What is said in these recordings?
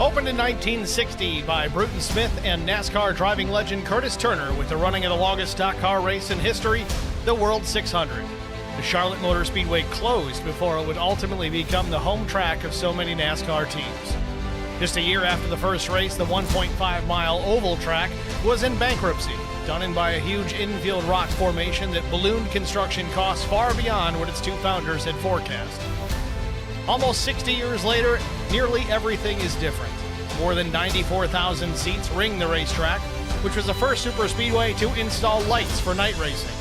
Opened in 1960 by Bruton Smith and NASCAR driving legend Curtis Turner with the running of the longest stock car race in history, the World 600. The Charlotte Motor Speedway closed before it would ultimately become the home track of so many NASCAR teams. Just a year after the first race, the 1.5-mile oval track was in bankruptcy, done in by a huge infield rock formation that ballooned construction costs far beyond what its two founders had forecast. Almost 60 years later, nearly everything is different. More than 94,000 seats ring the racetrack, which was the first superspeedway to install lights for night racing.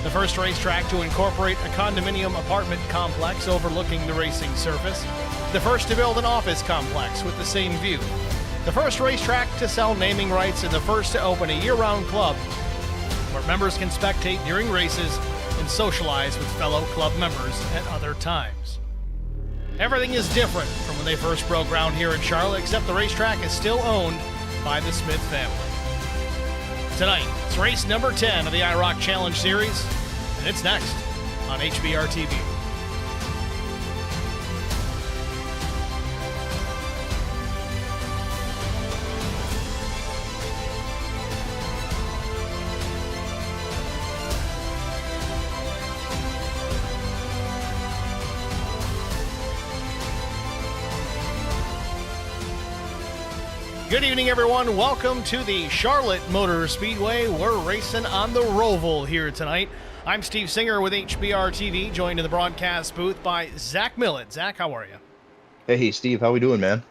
The first racetrack to incorporate a condominium apartment complex overlooking the racing surface. The first to build an office complex with the same view. The first racetrack to sell naming rights and the first to open a year-round club where members can spectate during races and socialize with fellow club members at other times. Everything is different from when they first broke ground here in Charlotte, except the racetrack is still owned by the Smith family. Tonight, it's race number 10 of the IROC Challenge Series, and it's next on HBR TV. Good evening, everyone. Welcome to the Charlotte Motor Speedway. We're racing on the Roval here tonight. I'm Steve Singer with HBR TV, joined in the broadcast booth by Zach Millett. Zach, how are you? Hey, Steve. How we doing, man?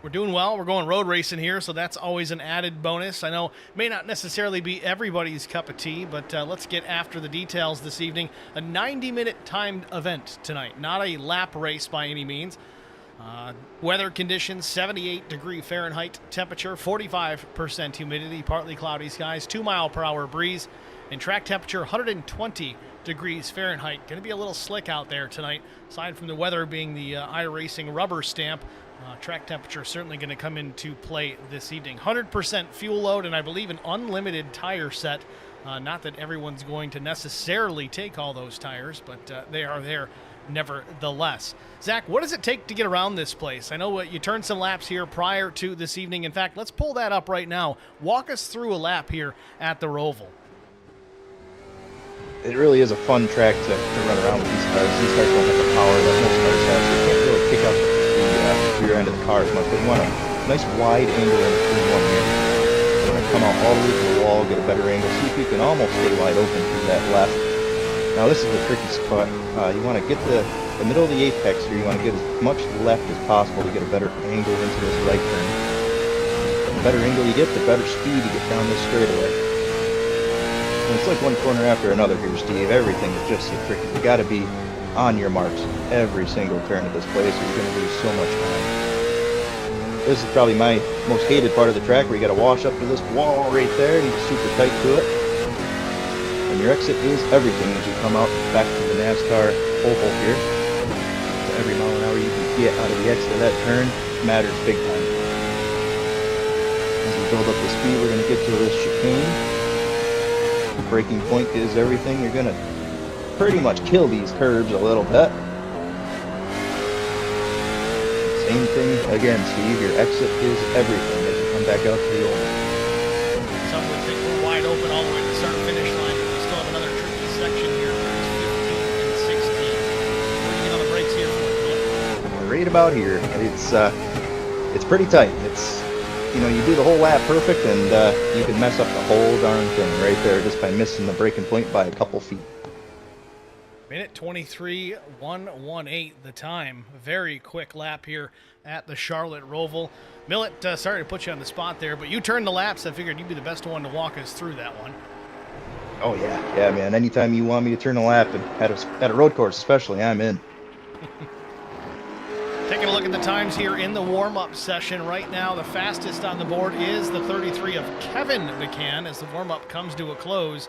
We're doing well. We're going road racing here, so that's always an added bonus. I know it may not necessarily be everybody's cup of tea, but let's get after the details this evening. A 90-minute timed event tonight, not a lap race by any means. Weather conditions, 78 Fahrenheit temperature, 45% humidity, partly cloudy skies, 2-mile-per-hour breeze, and track temperature 120 degrees Fahrenheit. Going to be a little slick out there tonight. Aside from the weather being the iRacing rubber stamp, track temperature certainly going to come into play this evening. 100% fuel load, and I believe an unlimited tire set. Not that everyone's going to necessarily take all those tires, but they are there nevertheless. Zach, what does it take to get around this place? I know you turned some laps here prior to this evening. In fact, let's pull that up right now. Walk us through a lap here at the Roval. It really is a fun track to run around with these cars. These cars don't have the power that most cars have, so you can't really kick out the rear end of the car as much. But you want a nice wide angle in between one here. You want to come out all the way to the wall, get a better angle, see if you can almost stay wide open through that left. Now this is a tricky spot. You want to get the middle of the apex here. You want to get as much left as possible to get a better angle into this right turn. The better angle you get, the better speed you get down this straightaway. And it's like one corner after another here, Steve. Everything is just so tricky. You got to be on your marks every single turn of this place, or you're going to lose so much time. This is probably my most hated part of the track, where you got to wash up to this wall right there, and you get super tight to it. And your exit is everything as you come out back to the NASCAR oval here. So every mile an hour you can get out of the exit of that turn matters big time. As we build up the speed, we're going to get to this chicane. The braking point is everything. You're going to pretty much kill these curves a little bit. Same thing again, Steve. Your exit is everything as you come back out to the oval. Some would think we're wide open all the way to the start-finish line. We still have another tricky section here. Turns 15 and 16. What do you get on the brakes here for? Right about here. It's pretty tight. It's, you know, you do the whole lap perfect, and you can mess up the whole darn thing right there just by missing the braking point by a couple feet. Minute 23:118 the time. Very quick lap here at the Charlotte Roval. Millett, sorry to put you on the spot there, but you turned the laps. I figured you'd be the best one to walk us through that one. Oh, yeah, man. Anytime you want me to turn a lap, and at a road course especially, I'm in. Taking a look at the times here in the warm-up session right now, the fastest on the board is the 33 of Kevin McCann as the warm-up comes to a close.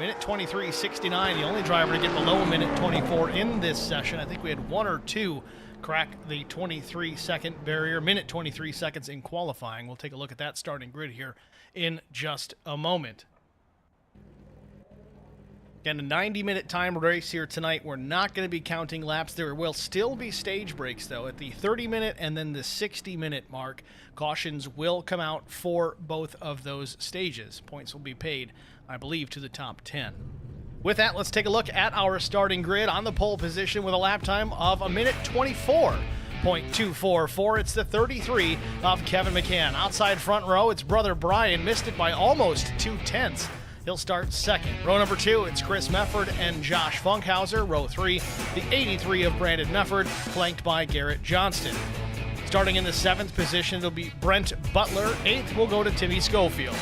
Minute 23:69, the only driver to get below a minute 24 in this session. I think we had one or two crack the 23-second barrier, minute 23 seconds in qualifying. We'll take a look at that starting grid here in just a moment. Again, a 90-minute time race here tonight. We're not going to be counting laps. There will still be stage breaks, though, at the 30-minute and then the 60-minute mark. Cautions will come out for both of those stages. Points will be paid, I believe, to the top 10. With that, let's take a look at our starting grid on the pole position with a lap time of 1:24.244. It's the 33 of Kevin McCann. Outside front row, it's brother Brian. Missed it by almost 2/10. He'll start second. Row number 2, it's Chris Mefford and Josh Funkhauser. Row 3, the 83 of Brandon Mefford, flanked by Garrett Johnston. Starting in the 7th position, it'll be Brent Butler. 8th will go to Timmy Schofield.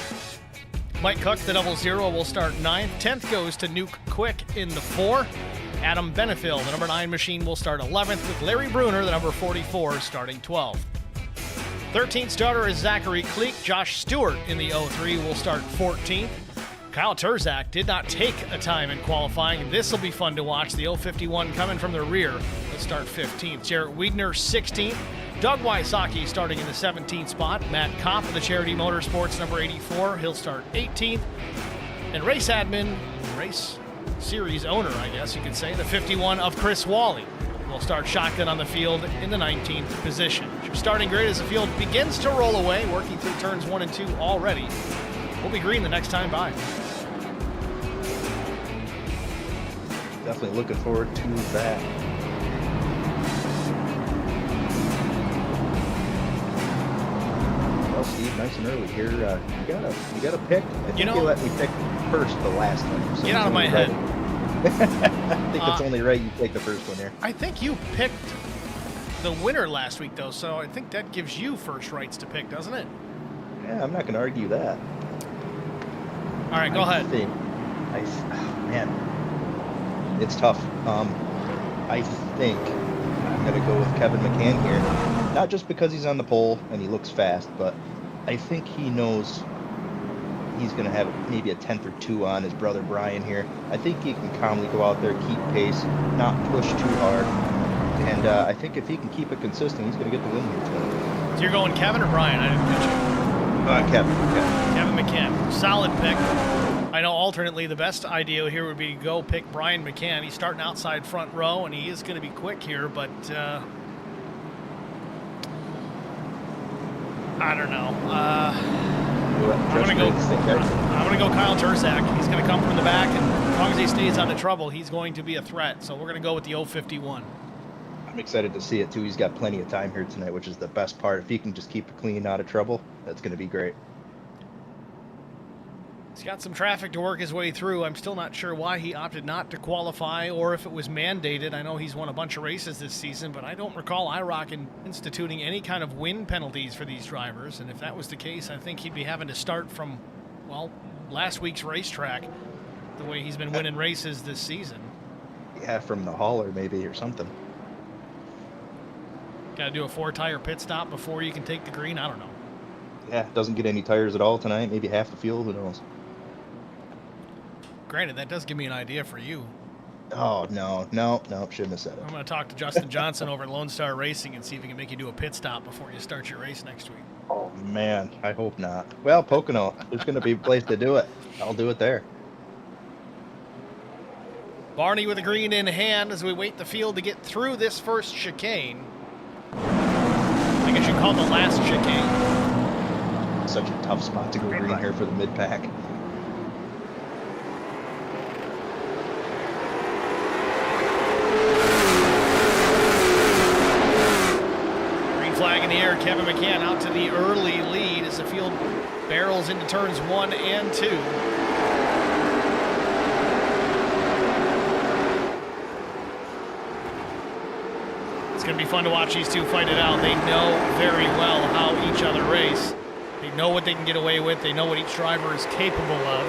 Mike Cook, the 00, will start 9th. 10th goes to Nuke Quick in the 4. Adam Benefield, the number 9 machine, will start 11th, with Larry Bruner, the number 44, starting 12th. 13th starter is Zachary Kleek. Josh Stewart in the 03 will start 14th. Kyle Turzak did not take a time in qualifying. This will be fun to watch. The 051 coming from the rear. Let's start 15th. Jarrett Wiedner, 16th. Doug Wysocki starting in the 17th spot. Matt Kopp of the Charity Motorsports, number 84. He'll start 18th. And race admin, race series owner, I guess you could say, the 51 of Chris Wally will start shotgun on the field in the 19th position. Your starting grid as the field begins to roll away, working through turns 1 and 2 already. We'll be green the next time by. Definitely looking forward to that. Well, Steve, nice and early here. You got a pick. I think you let me pick first the last time. So get out of my head. I think it's only right you take the first one here. I think you picked the winner last week, though, so I think that gives you first rights to pick, doesn't it? Yeah, I'm not going to argue that. All right, go ahead. Man, it's tough. I think I'm going to go with Kevin McCann here. Not just because he's on the pole and he looks fast, but I think he knows he's going to have maybe a 10th or 2 on his brother Brian here. I think he can calmly go out there, keep pace, not push too hard. And I think if he can keep it consistent, he's going to get the win here tonight. So you're going Kevin or Brian? I didn't catch you. Kevin. Kevin McCann. Solid pick. I know alternately the best idea here would be to go pick Brian McCann. He's starting outside front row, and he is going to be quick here, but I don't know. I'm going to go Kyle Turzak. He's going to come from the back, and as long as he stays out of trouble, he's going to be a threat. So we're going to go with the 051. I'm excited to see it, too. He's got plenty of time here tonight, which is the best part. If he can just keep it clean, out of trouble, that's going to be great. He's got some traffic to work his way through. I'm still not sure why he opted not to qualify or if it was mandated. I know he's won a bunch of races this season, but I don't recall IROC instituting any kind of win penalties for these drivers. And if that was the case, I think he'd be having to start from, well, last week's racetrack, the way he's been winning races this season. Yeah, from the hauler maybe or something. Got to do a 4-tire pit stop before you can take the green? I don't know. Yeah, doesn't get any tires at all tonight. Maybe half the fuel, who knows? Granted, that does give me an idea for you. Oh, no, shouldn't have said it. I'm going to talk to Justin Johnson over at Lone Star Racing and see if he can make you do a pit stop before you start your race next week. Oh, man, I hope not. Well, Pocono, there's going to be a place to do it. I'll do it there. Barney with the green in hand as we wait the field to get through this first chicane. I guess you call it the last chicane. Such a tough spot to go green here for the mid-pack. Green flag in the air. Kevin McCann out to the early lead as the field barrels into turns 1 and 2. It's going to be fun to watch these two fight it out. They know very well how each other race. They know what they can get away with. They know what each driver is capable of.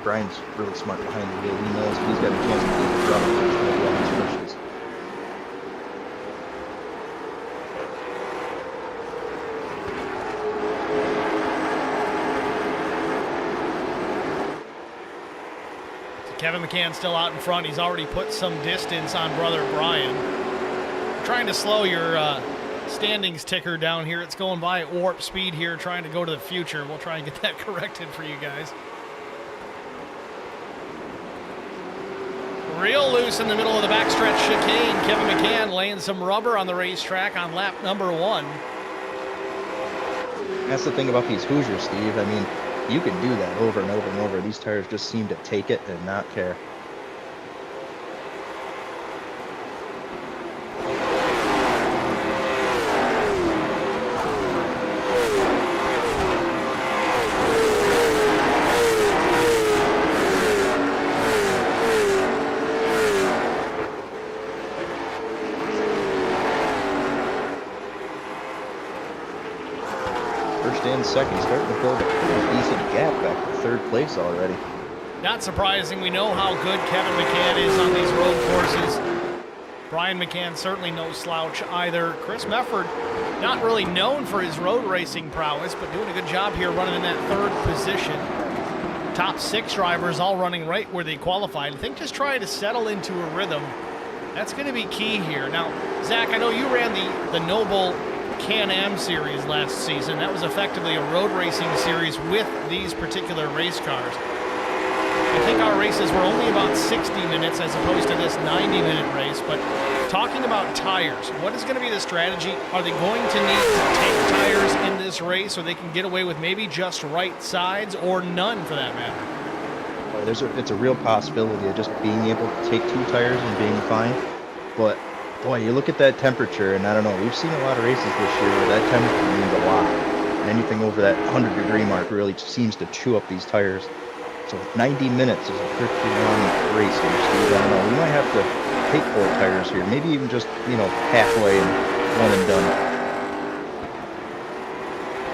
Brian's really smart behind the wheel. He knows he's got a chance to get the drop on these pushes. Kevin McCann still out in front. He's already put some distance on brother Brian. I'm trying to slow your standings ticker down here. It's going by at warp speed here, trying to go to the future. We'll try and get that corrected for you guys. Real loose in the middle of the backstretch chicane. Kevin McCann laying some rubber on the racetrack on lap number 1. That's the thing about these Hoosiers, Steve. I mean, you can do that over and over and over. These tires just seem to take it and not care. First and second, starting to build a pretty decent gap back to third place already. Not surprising. We know how good Kevin McCann is on these road courses. Brian McCann certainly no slouch either. Chris Mefford, not really known for his road racing prowess, but doing a good job here running in that third position. Top 6 drivers all running right where they qualified. I think just trying to settle into a rhythm. That's going to be key here. Now, Zach, I know you ran the Noble Can-Am series last season. That was effectively a road racing series with these particular race cars. I think our races were only about 60 minutes as opposed to this 90-minute race, but talking about tires, what is going to be the strategy? Are they going to need to take tires in this race so they can get away with maybe just right sides or none for that matter? It's a real possibility of just being able to take 2 tires and being fine, but boy, you look at that temperature, and I don't know, we've seen a lot of races this year where that temperature means a lot. And anything over that 100-degree mark really seems to chew up these tires. So 90 minutes is a pretty long race here, Steve. I don't know, we might have to take 4 tires here, maybe even just, halfway and one and done.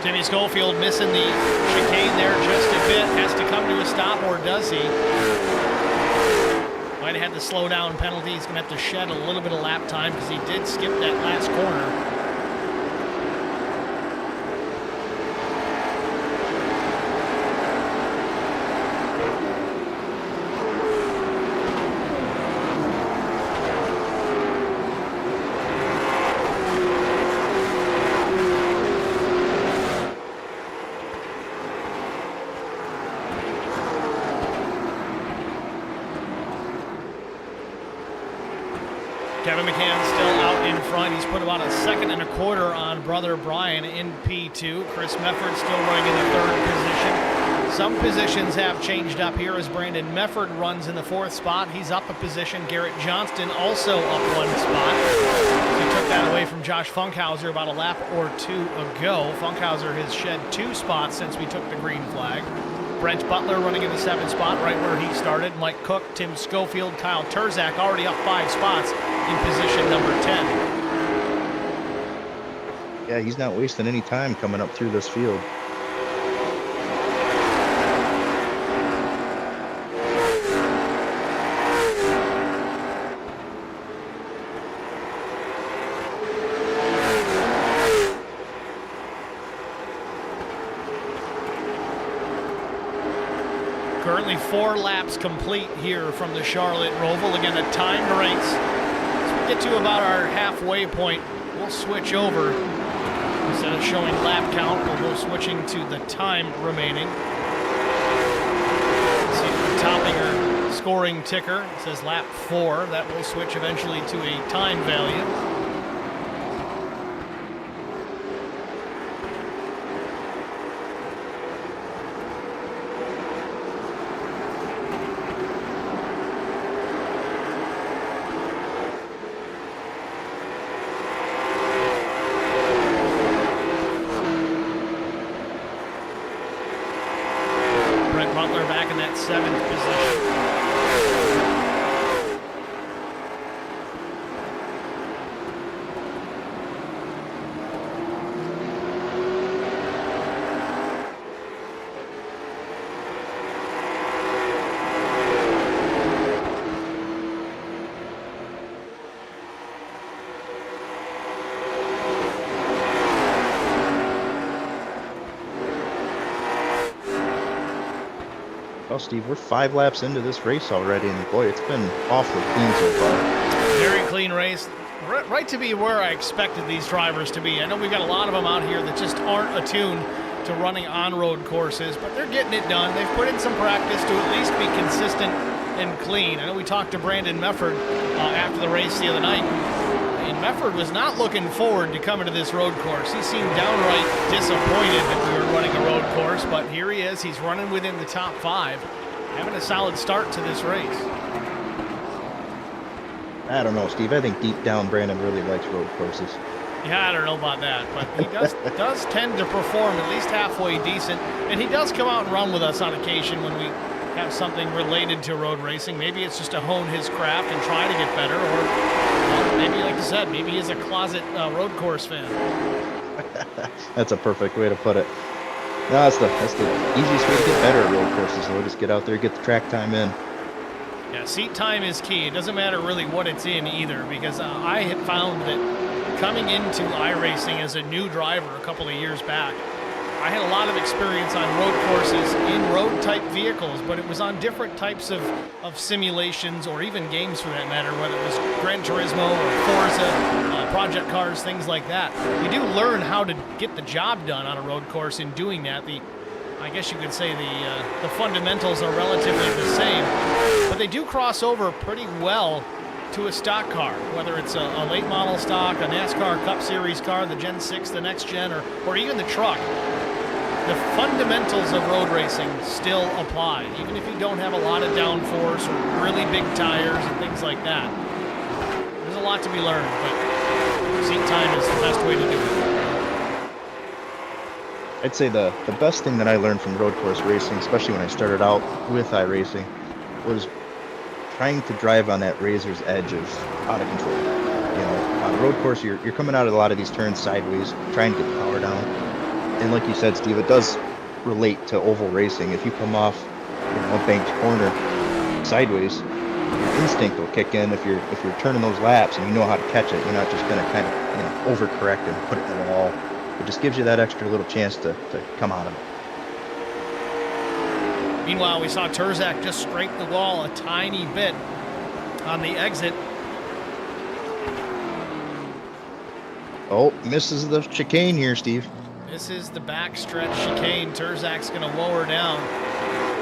Timmy Schofield missing the chicane there just a bit. Has to come to a stop, or does he? Might have had the slow down penalty. He's going to have to shed a little bit of lap time because he did skip that last corner. Kevin McCann still out in front. He's put about a 2.25 seconds on brother Brian in P2. Chris Mefford still running in the 3rd position. Some positions have changed up here as Brandon Mefford runs in the 4th spot. He's up a position. Garrett Johnston also up 1 spot. He took that away from Josh Funkhauser about a lap or 2 ago. Funkhauser has shed 2 spots since we took the green flag. Brent Butler running in the 7th spot, right where he started. Mike Cook, Tim Schofield, Kyle Turzak already up 5 spots in position number 10. Yeah, he's not wasting any time coming up through this field. Currently 4 laps complete here from the Charlotte Roval. Again, a timed race. As we get to about our halfway point, we'll switch over. Instead of showing lap count, we'll go switching to the time remaining. See the topping or scoring ticker. It says lap 4. That will switch eventually to a time value. Butler back in that 7th position. Well, Steve, we're 5 laps into this race already, and boy, it's been awfully clean so far. Very clean race. Right to be where I expected these drivers to be. I know we've got a lot of them out here that just aren't attuned to running on-road courses, but they're getting it done. They've put in some practice to at least be consistent and clean. I know we talked to Brandon Mefford after the race the other night, and Mefford was not looking forward to coming to this road course. He seemed downright disappointed that we were running a road course, but here he is. He's running within the top 5, having a solid start to this race. I don't know, Steve. I think deep down Brandon really likes road courses. Yeah, I don't know about that, but he does tend to perform at least halfway decent, and he does come out and run with us on occasion when we have something related to road racing. Maybe it's just to hone his craft and try to get better, or maybe, like you said, maybe he's a closet road course fan. That's a perfect way to put it. No, that's the easiest way to get better at road courses. Though, just get out there, get the track time in. Yeah, seat time is key. It doesn't matter really what it's in either, because I had found that coming into iRacing as a new driver a couple of years back, I had a lot of experience on road courses in road-type vehicles, but it was on different types of simulations or even games for that matter, whether it was Gran Turismo or Forza, Project Cars, things like that. You do learn how to get the job done on a road course in doing that. I guess you could say the fundamentals are relatively the same, but they do cross over pretty well to a stock car, whether it's a late model stock, a NASCAR Cup Series car, the Gen 6, the next gen, or even the truck. The fundamentals of road racing still apply, even if you don't have a lot of downforce or really big tires and things like that. There's a lot to be learned, but seat time is the best way to do it. I'd say the best thing that I learned from road course racing, especially when I started out with iRacing, was trying to drive on that razor's edge of out of control. You know, on a road course, you're coming out of a lot of these turns sideways, trying to get the power down. And like you said, Steve, it does relate to oval racing. If you come off, a banked corner sideways, your instinct will kick in if you're turning those laps and you know how to catch it. You're not just going to kind of overcorrect and put it in the wall. It just gives you that extra little chance to come out of it. Meanwhile, we saw Terzak just scrape the wall a tiny bit on the exit. Oh, misses the chicane here, Steve. This is the backstretch chicane. Terzak's going to lower down.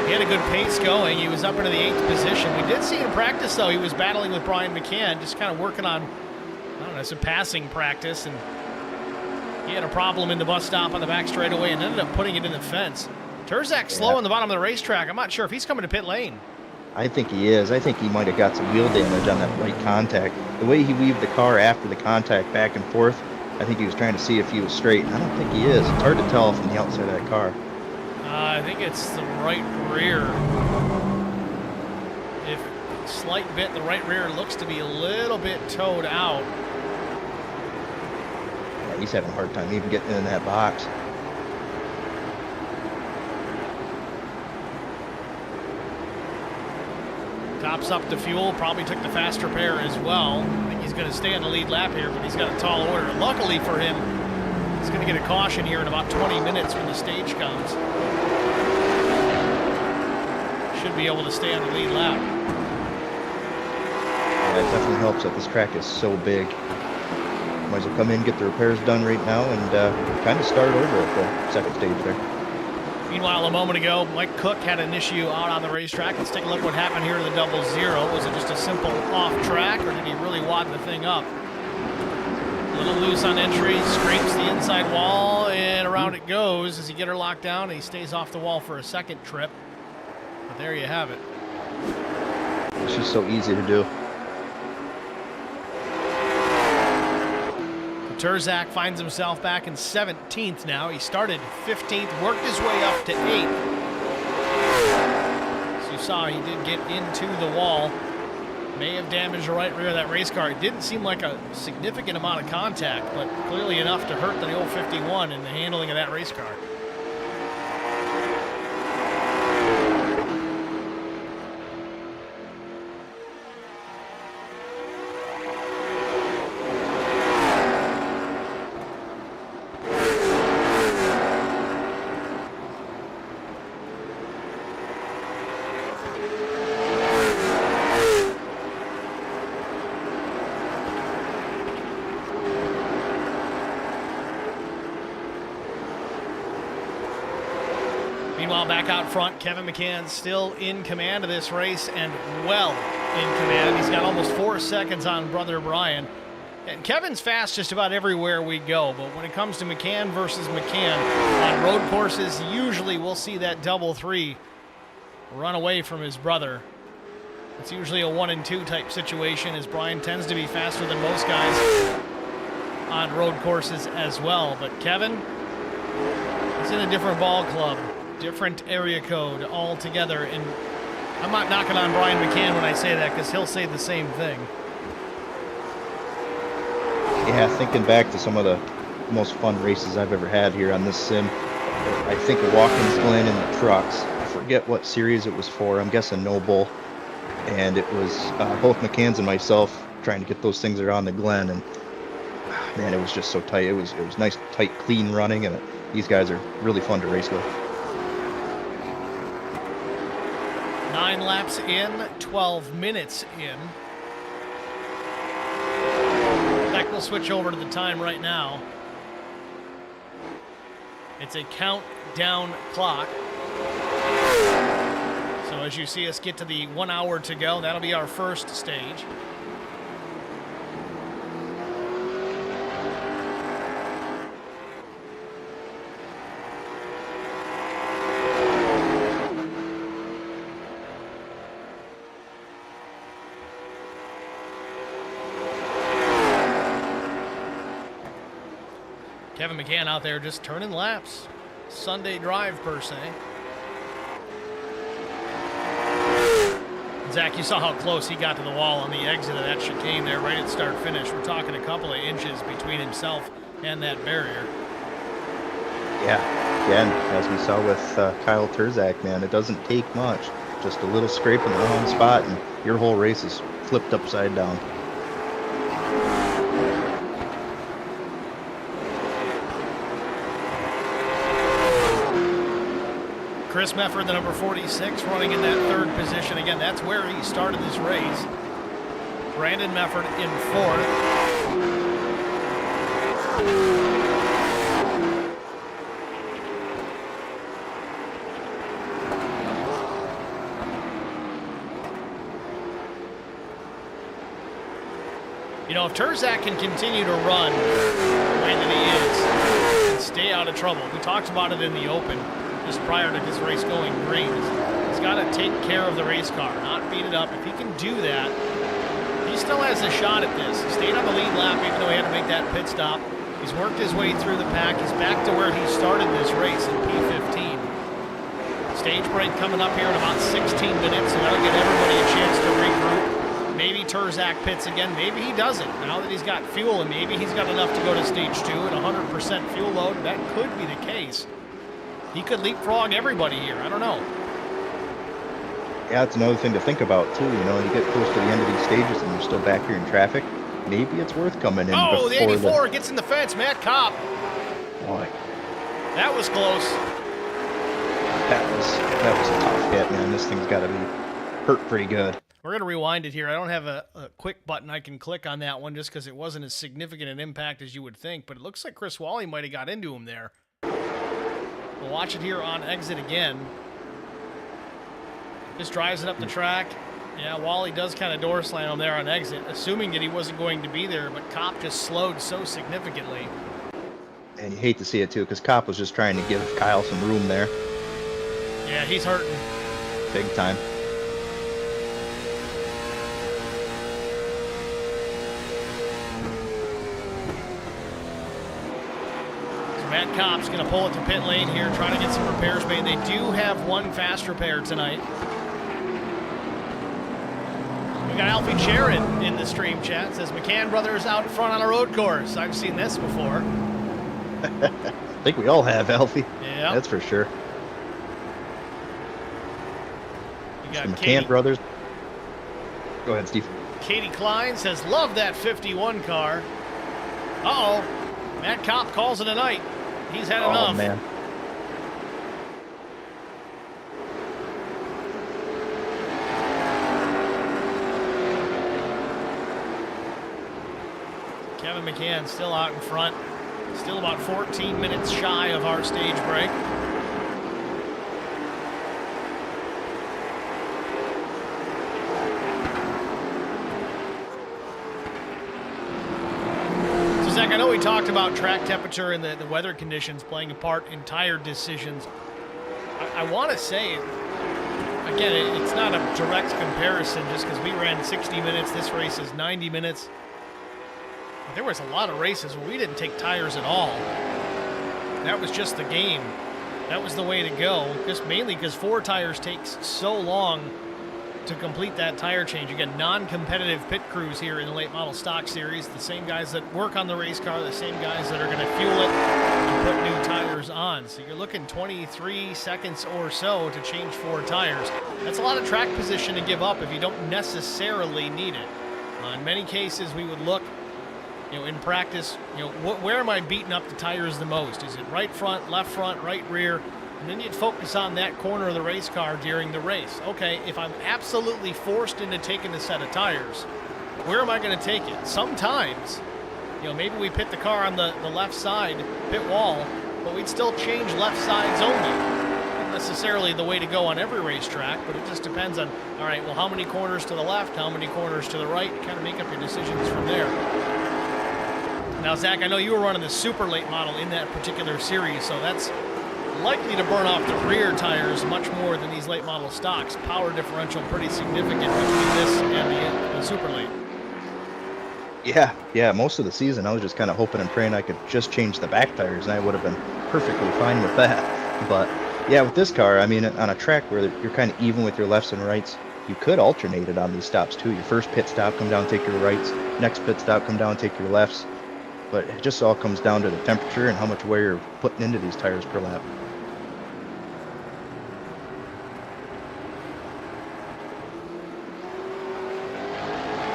He had a good pace going. He was up into the 8th position. We did see in practice, though, he was battling with Brian McCann, just kind of working on, I don't know, some passing practice, and he had a problem in the bus stop on the back straightaway and ended up putting it in the fence. Terzak's slow on the bottom of the racetrack. I'm not sure if he's coming to pit lane. I think he is. I think he might have got some wheel damage on that right contact. The way he weaved the car after the contact back and forth, I think he was trying to see if he was straight. I don't think he is. It's hard to tell from the outside of that car. I think it's the right rear. If slight bit, the right rear looks to be a little bit towed out. Yeah, he's having a hard time even getting in that box. Tops up the fuel, probably took the faster pair as well. I think he's going to stay on the lead lap here, but he's got a tall order. Luckily for him, he's going to get a caution here in about 20 minutes when the stage comes. Should be able to stay on the lead lap. Yeah, it definitely helps that this track is so big. Might as well come in, get the repairs done right now, and kind of start over at the second stage there. Meanwhile, a moment ago, Mike Cook had an issue out on the racetrack. Let's take a look what happened here to the 00. Was it just a simple off track, or did he really wad the thing up? A little loose on entry, scrapes the inside wall, and around it goes as he gets her locked down. And he stays off the wall for a second trip. But there you have it. It's just so easy to do. Terzak finds himself back in 17th now. He started 15th, worked his way up to 8th. As you saw, he did get into the wall. May have damaged the right rear of that race car. It didn't seem like a significant amount of contact, but clearly enough to hurt the old 51 in the handling of that race car. Meanwhile, back out front, Kevin McCann still in command of this race and well in command. He's got almost 4 seconds on brother Brian. And Kevin's fast just about everywhere we go, but when it comes to McCann versus McCann, on road courses, usually we'll see that double three run away from his brother. It's usually a 1 and 2 type situation, as Brian tends to be faster than most guys on road courses as well. But Kevin, he's in a different ball club, different area code altogether. And I'm not knocking on Brian McCann when I say that, because he'll say the same thing. Yeah, thinking back to some of the most fun races I've ever had here on this sim, I think of Watkins Glen and the trucks. I forget what series it was for. I'm guessing Noble. And it was both McCann's and myself trying to get those things around the Glen. And man, it was just so tight. It was nice, tight, clean running. And these guys are really fun to race with. 9 laps in, 12 minutes in. In fact, we'll switch over to the time right now. It's a countdown clock. So as you see us get to the 1 hour to go, that'll be our first stage. Kevin McCann out there just turning laps. Sunday drive, per se. Zach, you saw how close he got to the wall on the exit of that chicane there, right at start-finish. We're talking a couple of inches between himself and that barrier. Yeah, again, as we saw with Kyle Terzak, man, it doesn't take much. Just a little scrape in the wrong spot, and your whole race is flipped upside down. Chris Mefford, the number 46, running in that 3rd position. Again, that's where he started this race. Brandon Mefford in 4th. You know, if Terzak can continue to run the way that he is and stay out of trouble, we talked about it in the Open just prior to this race going green. He's got to take care of the race car, not beat it up. If he can do that, he still has a shot at this. He stayed on the lead lap even though he had to make that pit stop. He's worked his way through the pack. He's back to where he started this race in P15. Stage break coming up here in about 16 minutes, so that'll give everybody a chance to regroup. Maybe Terzak pits again. Maybe he doesn't. Now that he's got fuel, and maybe he's got enough to go to stage 2 at 100% fuel load. That could be the case. He could leapfrog everybody here. I don't know. Yeah, it's another thing to think about, too. You know, you get close to the end of these stages and you're still back here in traffic. Maybe it's worth coming in. Oh, the 84 gets in the fence. Matt Kopp. Boy. That was close. That was a tough hit, man. This thing's got to be hurt pretty good. We're going to rewind it here. I don't have a quick button I can click on that one just because it wasn't as significant an impact as you would think, but it looks like Chris Wally might have got into him there. We'll watch it here on exit again. Just drives it up the track. Yeah, Wally does kind of door slam him there on exit, assuming that he wasn't going to be there, but Kopp just slowed so significantly. And you hate to see it, too, because Kopp was just trying to give Kyle some room there. Yeah, he's hurting. Big time. Matt Kopp's going to pull it to pit lane here, trying to get some repairs made. They do have one fast repair tonight. We got Alfie Sharon in the stream chat. Says McCann Brothers out front on a road course. I've seen this before. I think we all have, Alfie. Yeah. That's for sure. You got McCann Brothers. Go ahead, Steve. Katie Klein says, love that 51 car. Uh-oh. Matt Kopp calls it a night. He's had enough. Oh, man. Kevin McCann still out in front. Still about 14 minutes shy of our stage break. talked about track temperature and the weather conditions playing a part in tire decisions. I want to say, again, it's not a direct comparison just because we ran 60 minutes. This race is 90 minutes. But there was a lot of races where we didn't take tires at all. That was just the game. That was the way to go, just mainly because 4 tires takes so long to complete that tire change. You get non-competitive pit crews here in the late model stock series. The same guys that work on the race car, the same guys that are going to fuel it and put new tires on. So you're looking 23 seconds or so to change 4 tires. That's a lot of track position to give up if you don't necessarily need it. In many cases, we would look, in practice, where am I beating up the tires the most? Is it right front, right rear? And then you'd focus on that corner of the race car during the race. Okay, if I'm absolutely forced into taking a set of tires, where am I going to take it? Sometimes, maybe we pit the car on the left side, pit wall, but we'd still change left sides only. Not necessarily the way to go on every racetrack, but it just depends on, all right, well, how many corners to the left, how many corners to the right? Kind of make up your decisions from there. Now, Zach, I know you were running the super late model in that particular series, so that's likely to burn off the rear tires much more than these late model stocks. Power differential pretty significant between this and the super late. Yeah, most of the season I was just kind of hoping and praying I could just change the back tires and I would have been perfectly fine with that. But yeah, with this car, I mean, on a track where you're kind of even with your lefts and rights, you could alternate it on these stops too. Your first pit stop, come down, take your rights. Next pit stop, come down, take your lefts. But it just all comes down to the temperature and how much wear you're putting into these tires per lap.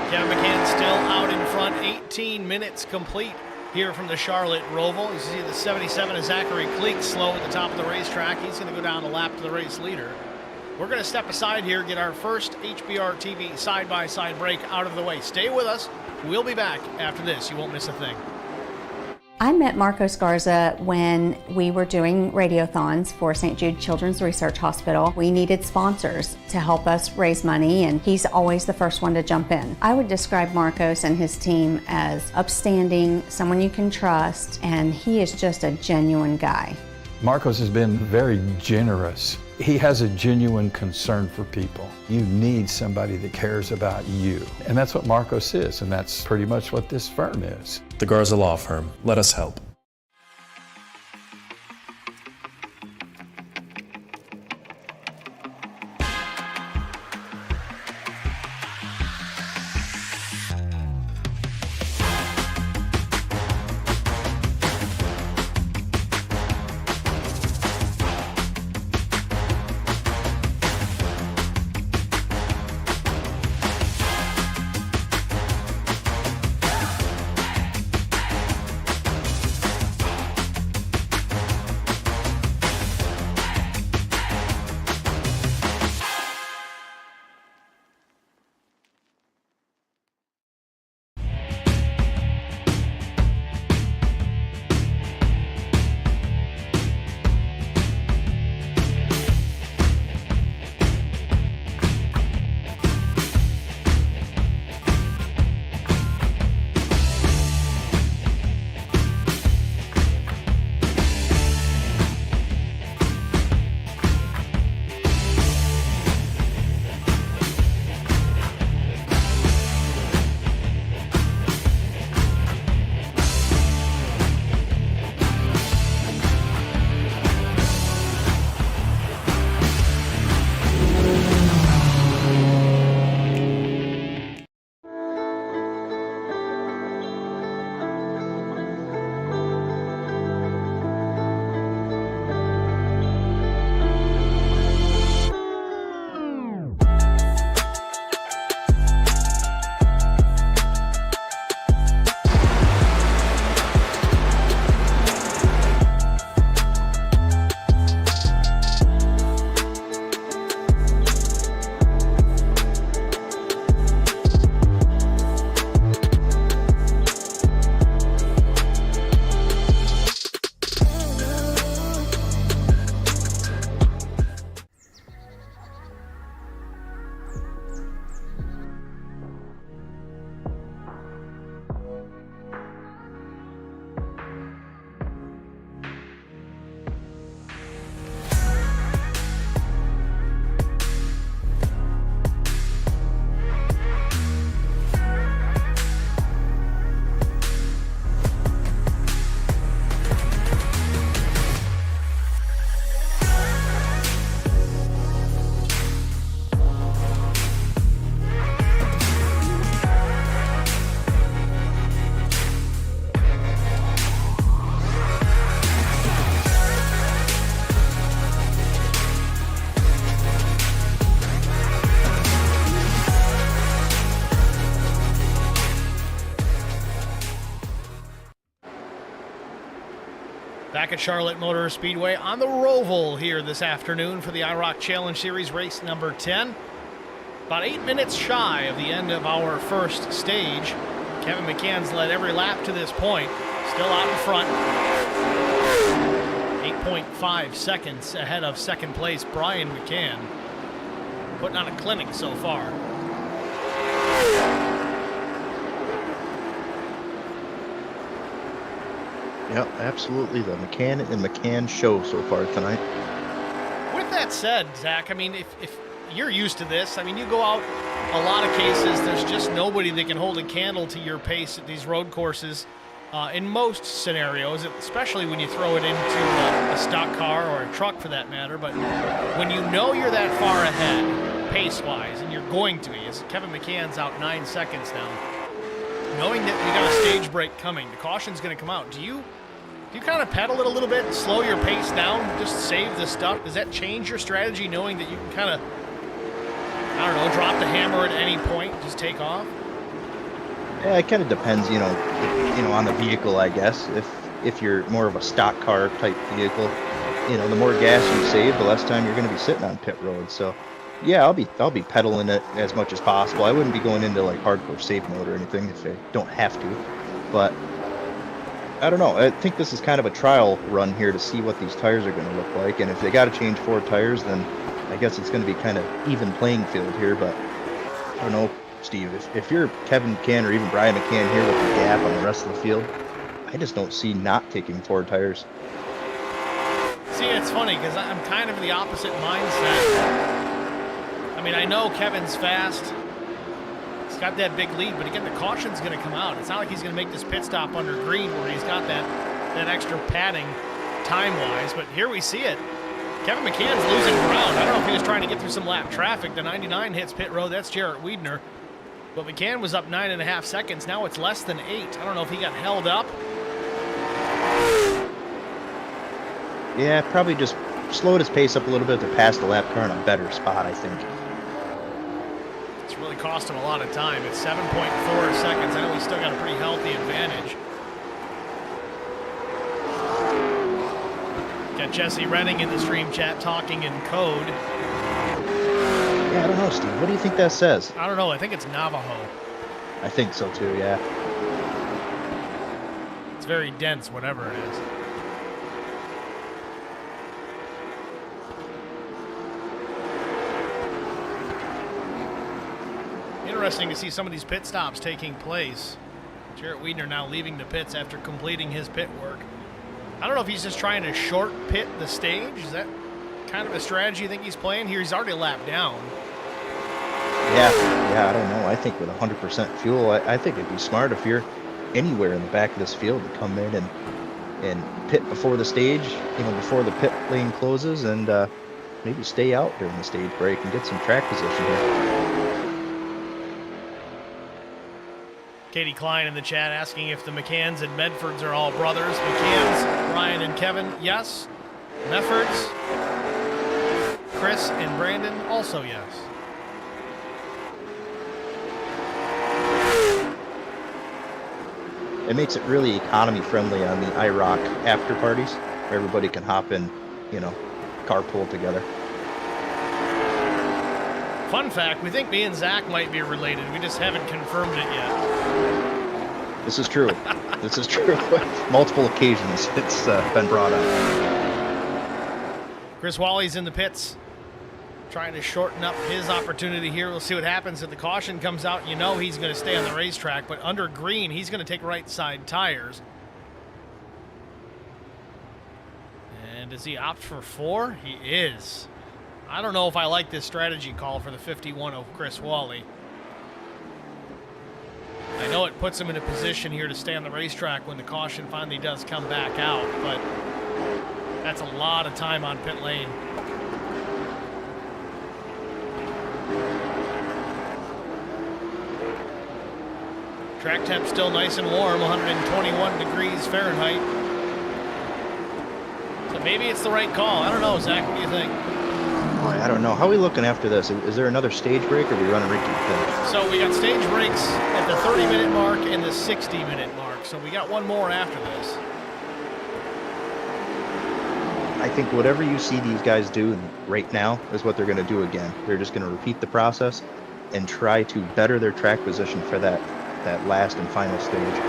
Kevin McCann still out in front, 18 minutes complete here from the Charlotte Roval. You see the 77 of Zachary Cleek slow at the top of the racetrack. He's going to go down a lap to the race leader. We're going to step aside here, get our first HBR TV side-by-side break out of the way. Stay with us. We'll be back after this. You won't miss a thing. I met Marco Scarza when we were doing radiothons for St. Jude Children's Research Hospital. We needed sponsors to help us raise money, and he's always the first one to jump in. I would describe Marcos and his team as upstanding, someone you can trust, and he is just a genuine guy. Marcos has been very generous. He has a genuine concern for people. You need somebody that cares about you. And that's what Marcos is, and that's pretty much what this firm is. The Garza Law Firm. Let us help. at Charlotte Motor Speedway on the Roval here this afternoon for the IROC Challenge Series race number 10. About 8 minutes shy of the end of our first stage. Kevin McCann's led every lap to this point. Still out in front. 8.5 seconds ahead of second place Brian McCann. Putting on a clinic so far. Yep, absolutely. The McCann and McCann show so far tonight. With that said, Zach, I mean, if you're used to this, I mean, you go out a lot of cases, there's just nobody that can hold a candle to your pace at these road courses in most scenarios, especially when you throw it into a stock car or a truck for that matter. But when you know you're that far ahead, pace-wise, and you're going to be, as Kevin McCann's out 9 seconds now, knowing that you got a stage break coming, the caution's going to come out, do you kind of pedal it a little bit and slow your pace down, just save the stuff? Does that change your strategy, knowing that you can kind of, I don't know, drop the hammer at any point, just take off? Yeah, it kind of depends, on the vehicle, I guess. If you're more of a stock car type vehicle, the more gas you save, the less time you're going to be sitting on pit road. So, yeah, I'll be pedaling it as much as possible. I wouldn't be going into like hardcore safe mode or anything if I don't have to, but I don't know. I think this is kind of a trial run here to see what these tires are going to look like, and if they got to change 4 tires, then I guess it's going to be kind of even playing field here. But I don't know, Steve, if you're Kevin McCann or even Brian McCann here with the gap on the rest of the field, I just don't see not taking 4 tires. See, it's funny because I'm kind of in the opposite mindset. I mean, I know Kevin's fast. He's got that big lead, but again, the caution's going to come out. It's not like he's going to make this pit stop under green where he's got that extra padding time-wise, but here we see it. Kevin McCann's losing ground. I don't know if he was trying to get through some lap traffic. The 99 hits pit road. That's Jarrett Wiedner. But McCann was up 9.5 seconds. Now it's less than 8. I don't know if he got held up. Yeah, probably just slowed his pace up a little bit to pass the lap car in a better spot, I think. It's really cost him a lot of time. It's 7.4 seconds. I know he's still got a pretty healthy advantage. Got Jesse Redding in the stream chat talking in code. Yeah, I don't know, Steve. What do you think that says? I don't know. I think it's Navajo. I think so, too, yeah. It's very dense, whatever it is. Interesting to see some of these pit stops taking place. Jarrett Wiedner now leaving the pits after completing his pit work. I don't know if he's just trying to short pit the stage. Is that kind of a strategy you think he's playing here? He's already a lap down. Yeah, I don't know. I think with 100% fuel, I think it'd be smart if you're anywhere in the back of this field to come in and pit before the stage, before the pit lane closes, and maybe stay out during the stage break and get some track position here. Katie Klein in the chat asking if the McCanns and Medfords are all brothers. McCanns, Brian and Kevin, yes. Medfords, Chris and Brandon, also yes. It makes it really economy friendly on the IROC after parties, where everybody can hop in, carpool together. Fun fact, we think me and Zach might be related. We just haven't confirmed it yet. This is true. This is true. Multiple occasions it's been brought up. Chris Wally's in the pits, trying to shorten up his opportunity here. We'll see what happens if the caution comes out. He's going to stay on the racetrack, but under green, he's going to take right side tires. And does he opt for 4? He is. I don't know if I like this strategy call for the 51 of Chris Wally. I know it puts him in a position here to stay on the racetrack when the caution finally does come back out, but that's a lot of time on pit lane. Track temp still nice and warm, 121 degrees Fahrenheit. So maybe it's the right call. I don't know, Zach, what do you think? Boy, I don't know. How are we looking after this? Is there another stage break, or are we running right to the finish? So we got stage breaks at the 30-minute mark and the 60-minute mark. So we got one more after this. I think whatever you see these guys do right now is what they're going to do again. They're just going to repeat the process and try to better their track position for that last and final stage.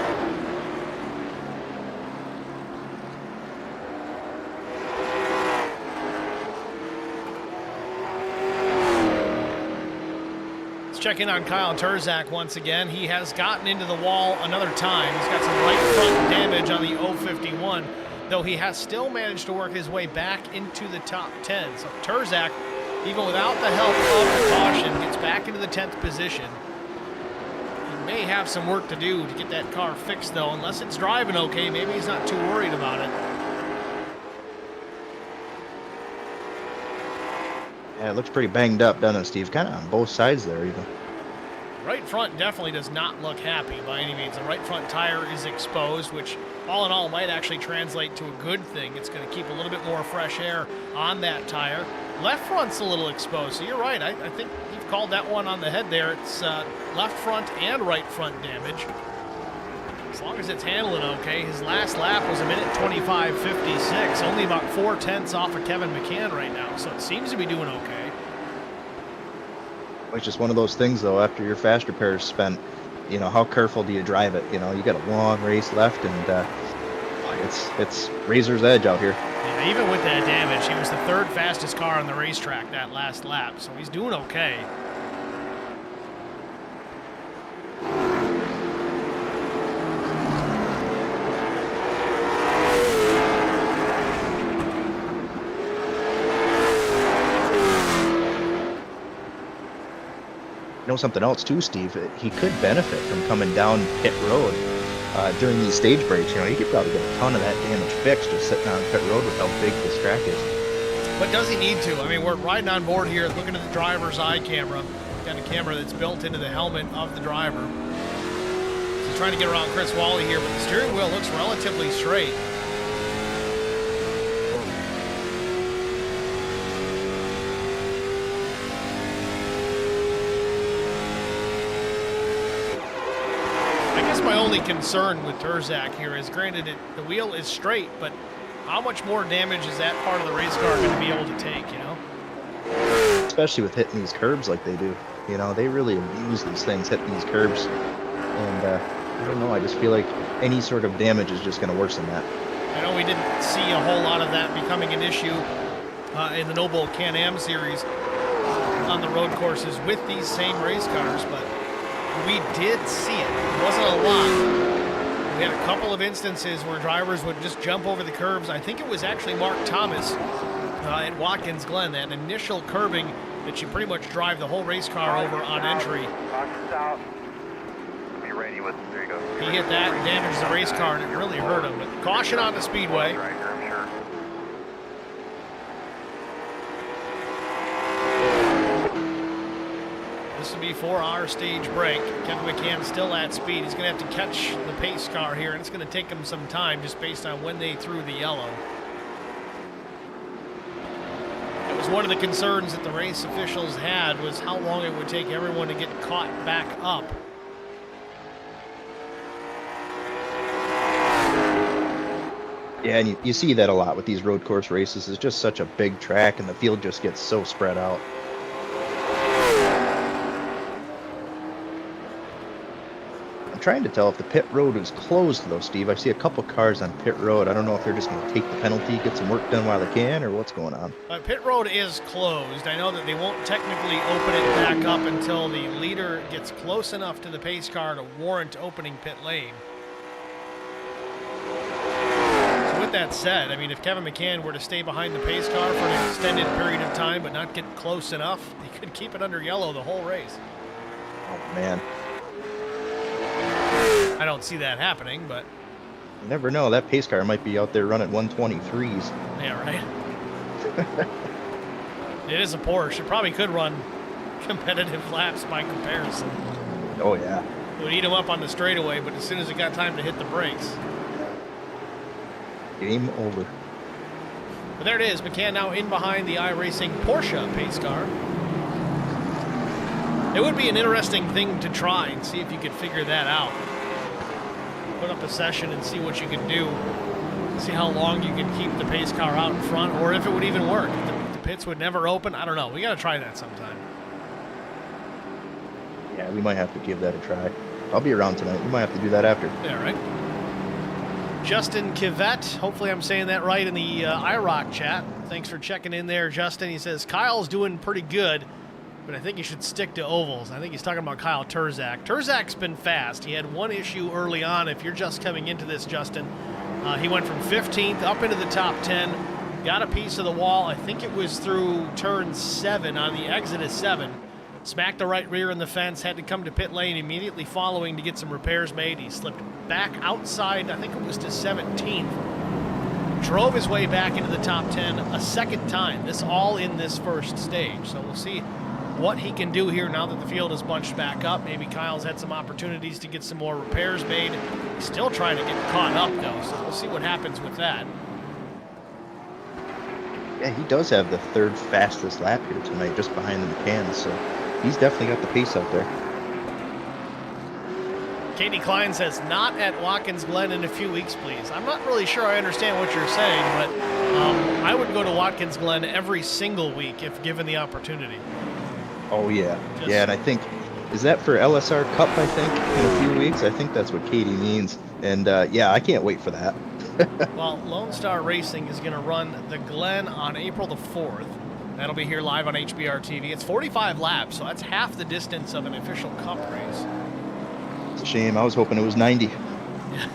Check in on Kyle Turzak once again. He has gotten into the wall another time. He's got some right front damage on the 051, though he has still managed to work his way back into the top 10. So Turzak, even without the help of the caution, gets back into the 10th position. He may have some work to do to get that car fixed, though. Unless it's driving okay, maybe he's not too worried about it. Yeah, it looks pretty banged up, doesn't it, Steve? Kind of on both sides there, even. Right front definitely does not look happy by any means. The right front tire is exposed, which all in all might actually translate to a good thing. It's going to keep a little bit more fresh air on that tire. Left front's a little exposed, so you're right. I think you've called that one on the head there. It's left front and right front damage. As long as it's handling okay. His last lap was 1:25.56, only about 4/10 off of Kevin McCann right now, so it seems to be doing okay. It's just one of those things, though, after your fast repairs spent, you know, how careful do you drive it? You know, you got a long race left, and it's razor's edge out here. Yeah, even with that damage, he was the third fastest car on the racetrack that last lap, so he's doing okay. You know something else too, Steve? He could benefit from coming down pit road during these stage breaks. You know, he could probably get a ton of that damage fixed just sitting on pit road with how big this track is. But does he need to? I mean, we're riding on board here, looking at the driver's eye camera. Got a camera that's built into the helmet of the driver. So he's trying to get around Chris Wally here, but the steering wheel looks relatively straight. My only concern with Turzak here is, granted, the wheel is straight, but how much more damage is that part of the race car going to be able to take, you know? Especially with hitting these curbs like they do. You know, they really abuse these things, hitting these curbs. And I don't know, I just feel like any sort of damage is just going to worsen that. I know we didn't see a whole lot of that becoming an issue in the Noble Can-Am series on the road courses with these same race cars, but we did see it. It wasn't a lot. We had a couple of instances where drivers would just jump over the curbs. I think it was actually Mark Thomas at Watkins Glen, that initial curbing that you pretty much drive the whole race car over on entry. Be ready with, there you go. He hit that and damaged the race car, and it really hurt him. But caution on the Speedway. Right here, I'm sure. This will be for our stage break. Kevin McCann still at speed. He's going to have to catch the pace car here, and it's going to take him some time just based on when they threw the yellow. It was one of the concerns that the race officials had, was how long it would take everyone to get caught back up. Yeah, and you see that a lot with these road course races. It's just such a big track, and the field just gets so spread out. I'm trying to tell if the pit road is closed, though, Steve. I see a couple cars on pit road. I don't know if they're just going to take the penalty, get some work done while they can, or what's going on. Pit road is closed. I know that they won't technically open it back up until the leader gets close enough to the pace car to warrant opening pit lane. So with that said, I mean, if Kevin McCann were to stay behind the pace car for an extended period of time but not get close enough, he could keep it under yellow the whole race. Oh, man. I don't see that happening, but You never know. That pace car might be out there running 123s. yeah, right. It is a Porsche. It probably could run competitive laps by comparison. Oh, yeah. It would eat him up on the straightaway, but as soon as it got time to hit the brakes. Game over. But there it is. McCann now in behind the iRacing Porsche pace car. It would be an interesting thing to try and see if you could figure that out. Put up a session and see what you can do See how long you can keep the pace car out in front, or if it would even work. If the pits would never open. I don't know. We got to try that sometime. Yeah, we might have to give that a try. I'll be around tonight. We might have to do that after. Yeah, right. Justin Kivette, hopefully I'm saying that right in the IROC chat. Thanks for checking in there, Justin. He says, Kyle's doing pretty good, but I think you should stick to ovals. I think he's talking about Kyle Turzak. Turzak's been fast. He had one issue early on. If you're just coming into this, Justin, he went from 15th up into the top 10, got a piece of the wall. I think it was through turn 7 on the exit of 7. Smacked the right rear in the fence, had to come to pit lane immediately following to get some repairs made. He slipped back outside, I think it was to 17th. Drove his way back into the top 10 a second time. This all in this first stage. So we'll see what he can do here now that the field is bunched back up. Maybe Kyle's had some opportunities to get some more repairs made. He's still trying to get caught up though, so we'll see what happens with that. Yeah, he does have the 3rd fastest lap here tonight, just behind the McCann, so he's definitely got the pace out there. Katie Klein says, not at Watkins Glen in a few weeks, please. I'm not really sure I understand what you're saying, but I would go to Watkins Glen every single week if given the opportunity. Oh, yeah. Yeah, and I think, is that for LSR Cup, I think, in a few weeks? I think that's what Katie means. And, yeah, I can't wait for that. Well, Lone Star Racing is going to run the Glen on April the 4th. That'll be here live on HBR TV. It's 45 laps, so that's half the distance of an official Cup race. It's a shame. I was hoping it was 90. Yeah.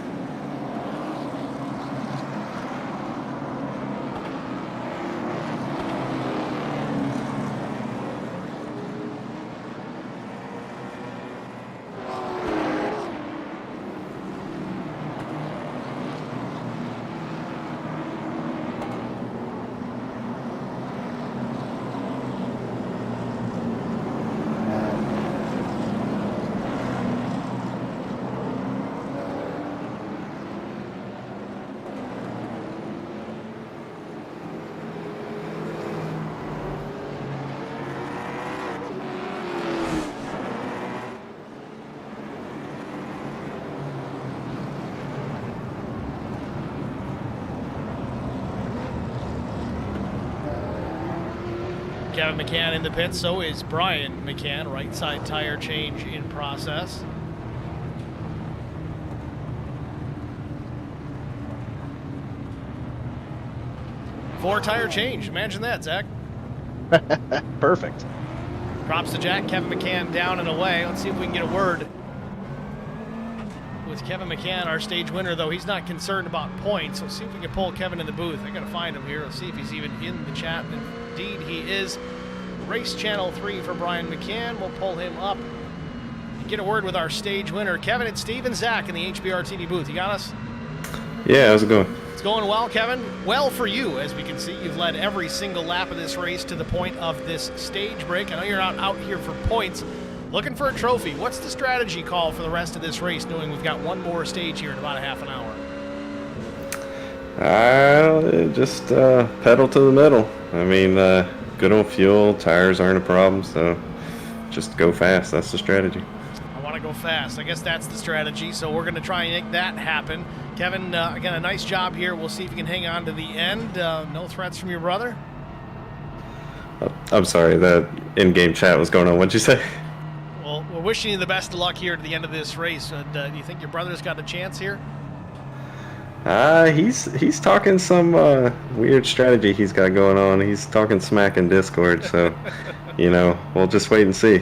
Kevin McCann in the pits, so is Brian McCann. Right side tire change in process. Four tire change. Imagine that, Zach. Perfect. Props to Jack. Kevin McCann down and away. Let's see if we can get a word with Kevin McCann, our stage winner, though he's not concerned about points. Let's see if we can pull Kevin in the booth. I gotta find him here. Let's see if he's even in the chat. Indeed, he is. Race Channel 3 for Brian McCann. We'll pull him up and get a word with our stage winner. Kevin, it's Steve and Zach in the HBR TV booth. You got us? Yeah, how's it going? It's going well, Kevin. Well for you, as we can see. You've led every single lap of this race to the point of this stage break. I know you're not out here for points, looking for a trophy. What's the strategy call for the rest of this race, knowing we've got one more stage here in about a half an hour? Just pedal to the middle. I mean, good on fuel, tires aren't a problem, so just go fast. That's the strategy. I want to go fast. I guess that's the strategy, so we're going to try and make that happen. Kevin, again, a nice job here. We'll see if you can hang on to the end. No threats from your brother? I'm sorry, that in-game chat was going on. What'd you say? Well, we're wishing you the best of luck here at the end of this race. Do you think your brother's got a chance here? He's talking some weird strategy he's got going on. He's talking smack in Discord, so we'll just wait and see.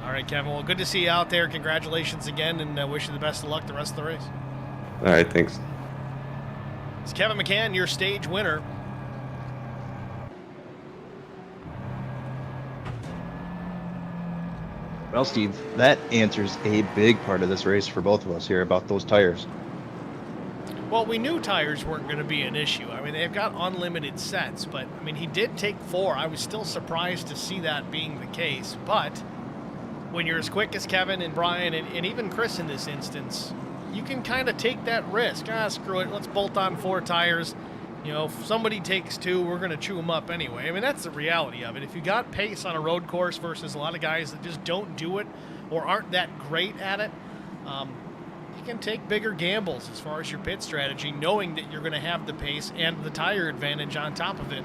All right, Kevin. Well, good to see you out there. Congratulations again, and wish you the best of luck the rest of the race. All right, thanks. It's Kevin McCann, your stage winner. Well, Steve, that answers a big part of this race for both of us here about those tires. Well, we knew tires weren't going to be an issue. I mean, they've got unlimited sets, but, I mean, he did take 4. I was still surprised to see that being the case. But when you're as quick as Kevin and Brian and even Chris in this instance, you can kind of take that risk. Screw it. Let's bolt on 4 tires. If somebody takes 2, we're going to chew them up anyway. I mean, that's the reality of it. If you got pace on a road course versus a lot of guys that just don't do it or aren't that great at it, you can take bigger gambles as far as your pit strategy, knowing that you're going to have the pace and the tire advantage on top of it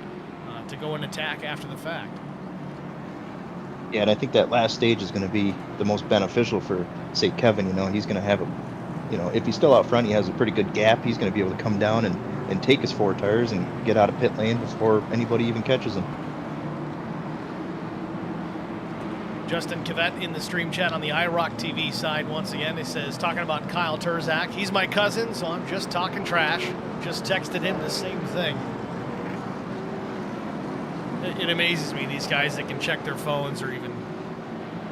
to go and attack after the fact. Yeah, and I think that last stage is going to be the most beneficial for, say, Kevin. He's going to have if he's still out front, he has a pretty good gap. He's going to be able to come down and take his 4 tires and get out of pit lane before anybody even catches him. Justin Cavett in the stream chat on the IROC TV side once again. He says, talking about Kyle Turzak, he's my cousin, so I'm just talking trash. Just texted him the same thing. It amazes me, these guys that can check their phones or even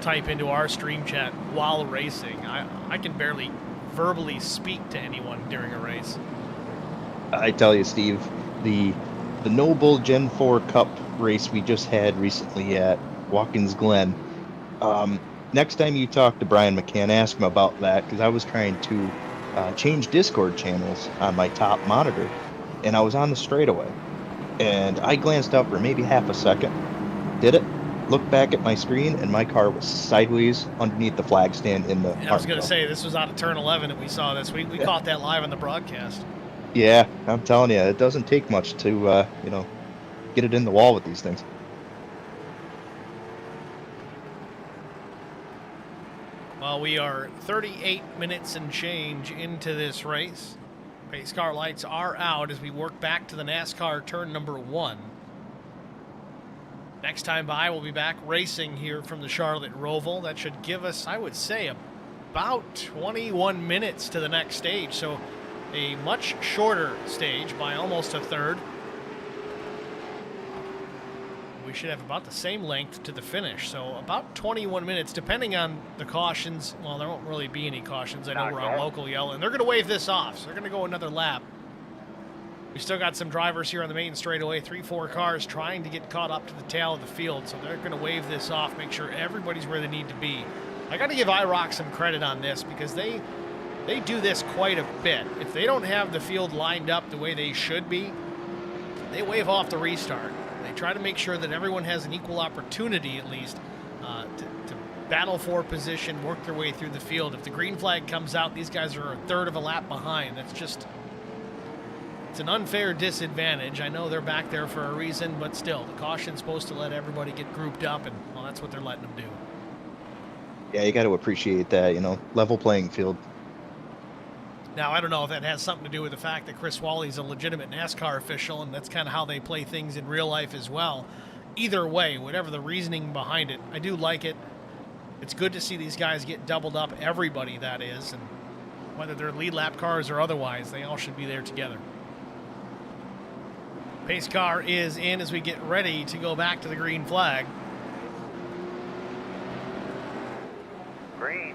type into our stream chat while racing. I can barely verbally speak to anyone during a race. I tell you, Steve, the Noble Gen 4 Cup race we just had recently at Watkins Glen, next time you talk to Brian McCann, ask him about that, because I was trying to change Discord channels on my top monitor, and I was on the straightaway, and I glanced up for maybe half a second, did it, looked back at my screen, and my car was sideways underneath the flag stand in the I was going to say, this was out of turn 11 that we saw this. We caught that live on the broadcast. Yeah, I'm telling you, it doesn't take much to get it in the wall with these things. Well, we are 38 minutes and change into this race. Pace car lights are out as we work back to the NASCAR turn number 1. Next time by, we'll be back racing here from the Charlotte Roval. That should give us, I would say, about 21 minutes to the next stage. So a much shorter stage by almost a third. We should have about the same length to the finish. So about 21 minutes, depending on the cautions. Well, there won't really be any cautions. I know we're on local yellow, and they're going to wave this off. So they're going to go another lap. We still got some drivers here on the main straightaway, 3-4 cars trying to get caught up to the tail of the field. So they're going to wave this off, make sure everybody's where they need to be. I got to give IROC some credit on this because they do this quite a bit. If they don't have the field lined up the way they should be, they wave off the restart. They try to make sure that everyone has an equal opportunity, at least, to battle for position, work their way through the field. If the green flag comes out, these guys are a third of a lap behind. That's just, it's an unfair disadvantage. I know they're back there for a reason, but still, the caution's supposed to let everybody get grouped up, and, well, that's what they're letting them do. Yeah, you got to appreciate that, level playing field. Now, I don't know if that has something to do with the fact that Chris Walley's a legitimate NASCAR official, and that's kind of how they play things in real life as well. Either way, whatever the reasoning behind it, I do like it. It's good to see these guys get doubled up, everybody that is, and whether they're lead lap cars or otherwise, they all should be there together. Pace car is in as we get ready to go back to the green flag. Green.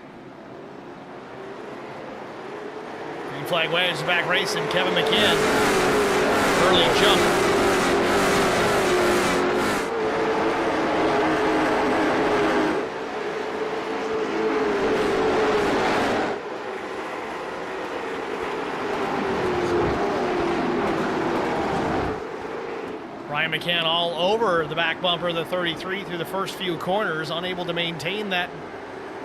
Green flag wedge back racing. Kevin McCann. Early jump. Ryan McCann all over the back bumper of the 33 through the first few corners, unable to maintain that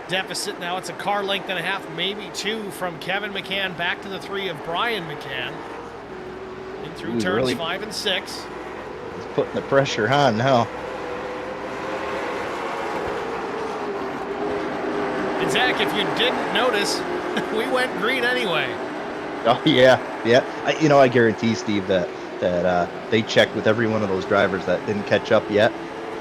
deficit. Now it's a car length and a half, maybe 2 from Kevin McCann back to the 3 of Brian McCann. In through turns really 5 and 6. He's putting the pressure on now. And Zach, if you didn't notice, we went green anyway. Oh yeah. I guarantee, Steve, that they checked with every one of those drivers that didn't catch up yet,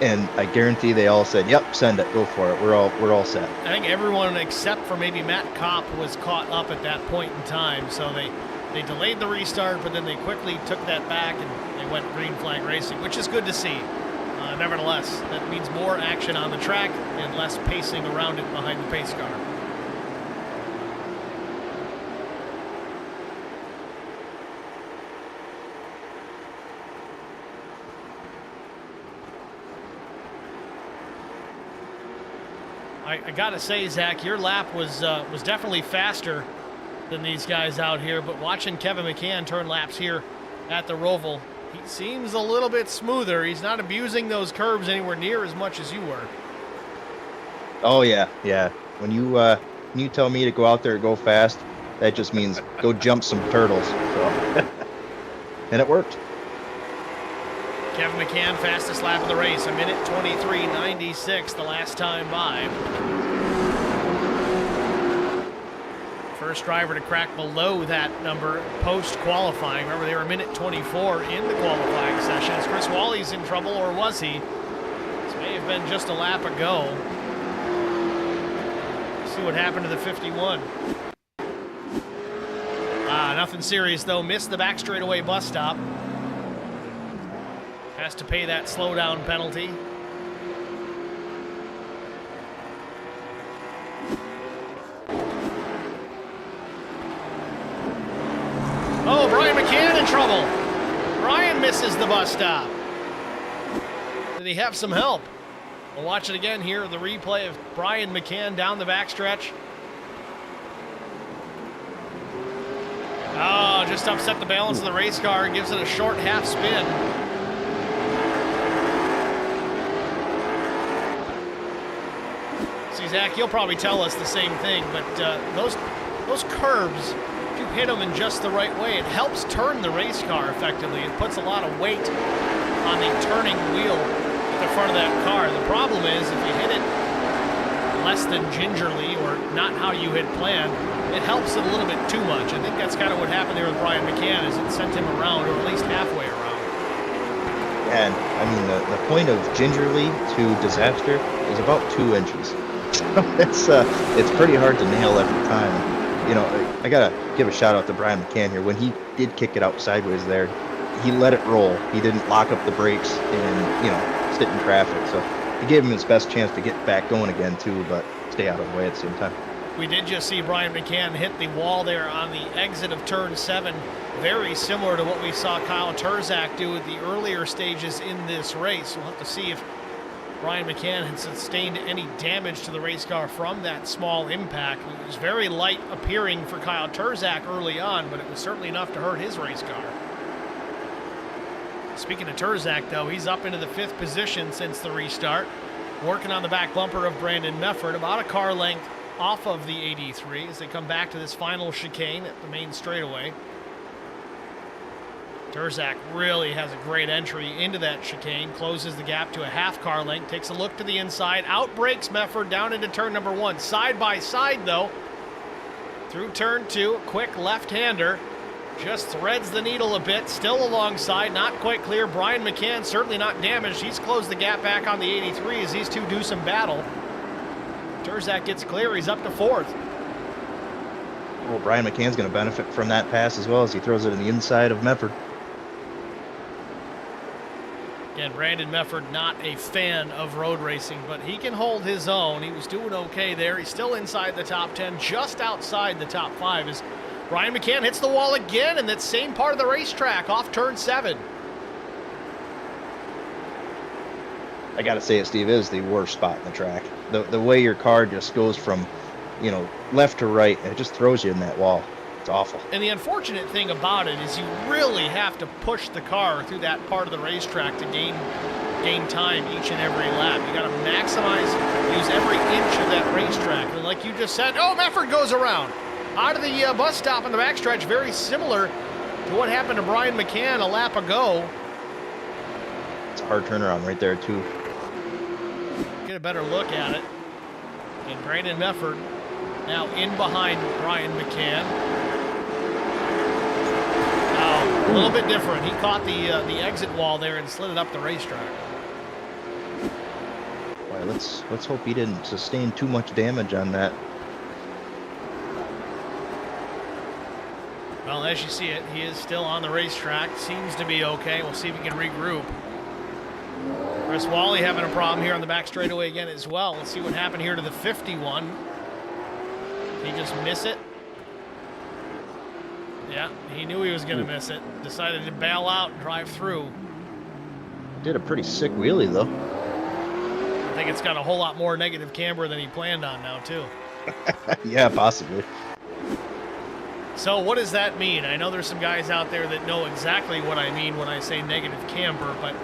and I guarantee they all said, "Yep, send it, go for it. We're all set." I think everyone except for maybe Matt Kopp was caught up at that point in time, so they delayed the restart, but then they quickly took that back and they went green flag racing, which is good to see. Nevertheless, that means more action on the track and less pacing around it behind the pace car. I gotta say, Zach, your lap was definitely faster than these guys out here, but watching Kevin McCann turn laps here at the Roval, he seems a little bit smoother. He's not abusing those curbs anywhere near as much as you were. Oh yeah. When you tell me to go out there and go fast, That just means go jump some turtles. So. And it worked. Kevin McCann, fastest lap of the race, 1:23.96 the last time by. First driver to crack below that number post-qualifying. Remember, they were 1:24 in the qualifying session. Is Chris Wally's in trouble, or was he? This may have been just a lap ago. See what happened to the 51. Nothing serious, though. Missed the back straightaway bus stop. Has to pay that slowdown penalty. Oh, Brian McCann in trouble. Brian misses the bus stop. Did he have some help? We'll watch it again here, the replay of Brian McCann down the backstretch. Oh, just upset the balance of the race car, gives it a short half spin. See, Zach, you'll probably tell us the same thing, but those curves, if you hit them in just the right way, it helps turn the race car effectively. It puts a lot of weight on the turning wheel at the front of that car. The problem is if you hit it less than gingerly or not how you had planned, it helps it a little bit too much. I think that's kind of what happened there with Brian McCann, is it sent him around, or at least halfway around. And I mean, the point of gingerly to disaster is about 2 inches. It's pretty hard to nail every time. You know, I gotta give a shout out to Brian McCann here. When he did kick it out sideways there, he let it roll. He didn't lock up the brakes and, you know, sit in traffic. So he gave him his best chance to get back going again too, but stay out of the way at the same time. We did just see Brian McCann hit the wall there on the exit of turn 7. Very similar to what we saw Kyle Turzak do at the earlier stages in this race. We'll have to see if Brian McCann had sustained any damage to the race car from that small impact. It was very light appearing for Kyle Turzak early on, but it was certainly enough to hurt his race car. Speaking of Turzak, though, he's up into the 5th position since the restart, working on the back bumper of Brandon Mefford, about a car length off of the 83 as they come back to this final chicane at the main straightaway. Turzak really has a great entry into that chicane, closes the gap to a half car length, takes a look to the inside, outbrakes Mefford down into turn number 1. Side by side, though, through turn 2, quick left-hander, just threads the needle a bit, still alongside, not quite clear. Brian McCann certainly not damaged. He's closed the gap back on the 83 as these two do some battle. Turzak gets clear, he's up to 4th. Well, Brian McCann's going to benefit from that pass as well as he throws it in the inside of Mefford. Again, Brandon Mefford not a fan of road racing, but he can hold his own. He was doing okay there. He's still inside the top 10, just outside the top 5 as Brian McCann hits the wall again in that same part of the racetrack off turn 7. I got to say it, Steve, is the worst spot in the track. The way your car just goes from, you know, left to right, and it just throws you in that wall. It's awful. And the unfortunate thing about it is you really have to push the car through that part of the racetrack to gain time each and every lap. You got to maximize, use every inch of that racetrack. And like you just said, oh, Mefford goes around. Out of the bus stop in the backstretch, very similar to what happened to Brian McCann a lap ago. It's a hard turnaround right there, too. Get a better look at it. And Brandon Mefford now in behind Brian McCann. Now, a little bit different. He caught the exit wall there and slid it up the racetrack. Boy, let's hope he didn't sustain too much damage on that. Well, as you see it, he is still on the racetrack. Seems to be okay. We'll see if he can regroup. Chris Wally having a problem here on the back straightaway again as well. Let's see what happened here to the 51. Did he just miss it? Yeah, he knew he was going to miss it. Decided to bail out and drive through. Did a pretty sick wheelie, though. I think it's got a whole lot more negative camber than he planned on now, too. Yeah, possibly. So what does that mean? I know there's some guys out there that know exactly what I mean when I say negative camber, but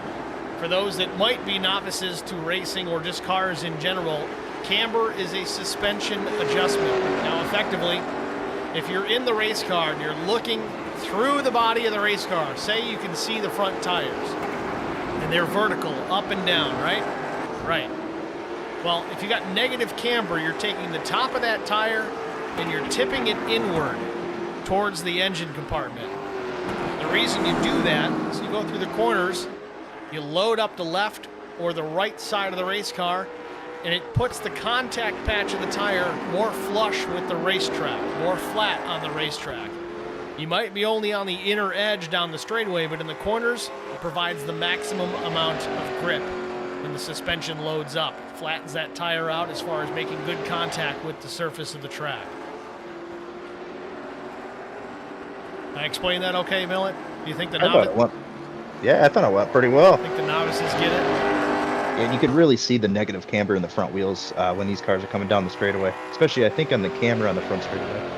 for those that might be novices to racing or just cars in general, camber is a suspension adjustment. Now, effectively, if you're in the race car and you're looking through the body of the race car, say you can see the front tires, and they're vertical, up and down, right? Right. Well, if you got negative camber, you're taking the top of that tire and you're tipping it inward towards the engine compartment. The reason you do that is you go through the corners, you load up the left or the right side of the race car, and it puts the contact patch of the tire more flush with the racetrack, more flat on the racetrack. You might be only on the inner edge down the straightaway, but in the corners, it provides the maximum amount of grip when the suspension loads up. It flattens that tire out as far as making good contact with the surface of the track. I explained that okay, Millet? Do you think the I thought it novice? went, yeah, I thought it went pretty well. Think the novices get it? And you could really see the negative camber in the front wheels when these cars are coming down the straightaway, especially I think on the camera on the front straightaway.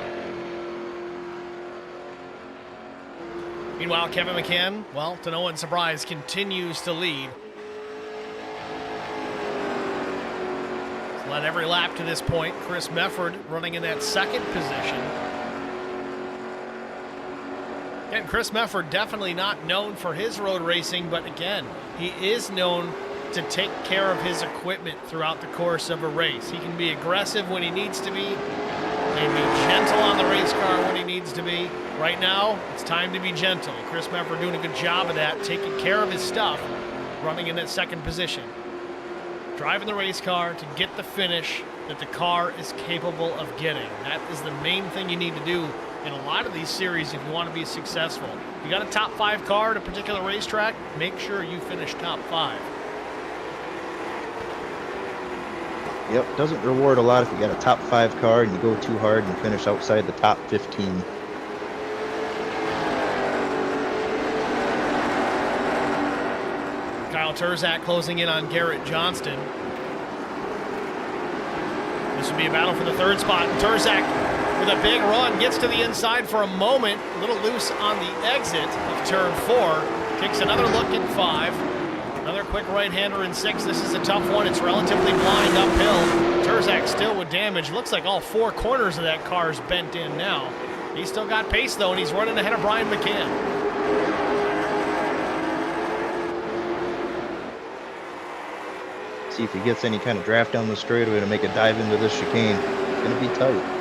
Meanwhile, Kevin McCann, well, to no one's surprise, continues to lead. He's led every lap to this point. Chris Mefford running in that second position. And Chris Mefford definitely not known for his road racing, but again, he is known to take care of his equipment throughout the course of a race. He can be aggressive when he needs to be, and be gentle on the race car when he needs to be. Right now, it's time to be gentle. Chris Mefford doing a good job of that, taking care of his stuff, running in that second position. Driving the race car to get the finish that the car is capable of getting. That is the main thing you need to do in a lot of these series if you want to be successful. If you got a top 5 car at a particular racetrack, make sure you finish top 5. Yep, doesn't reward a lot if you got a top 5 car and you go too hard and finish outside the top 15. Kyle Turzak closing in on Garrett Johnston. This would be a battle for the third spot. And Turzak with a big run gets to the inside for a moment. A little loose on the exit of turn 4. Takes another look at 5. Another quick right-hander in 6. This is a tough one. It's relatively blind uphill. Turzak still with damage. Looks like all 4 corners of that car is bent in now. He's still got pace, though, and he's running ahead of Brian McCann. See if he gets any kind of draft down the straightaway to make a dive into this chicane. It's going to be tight.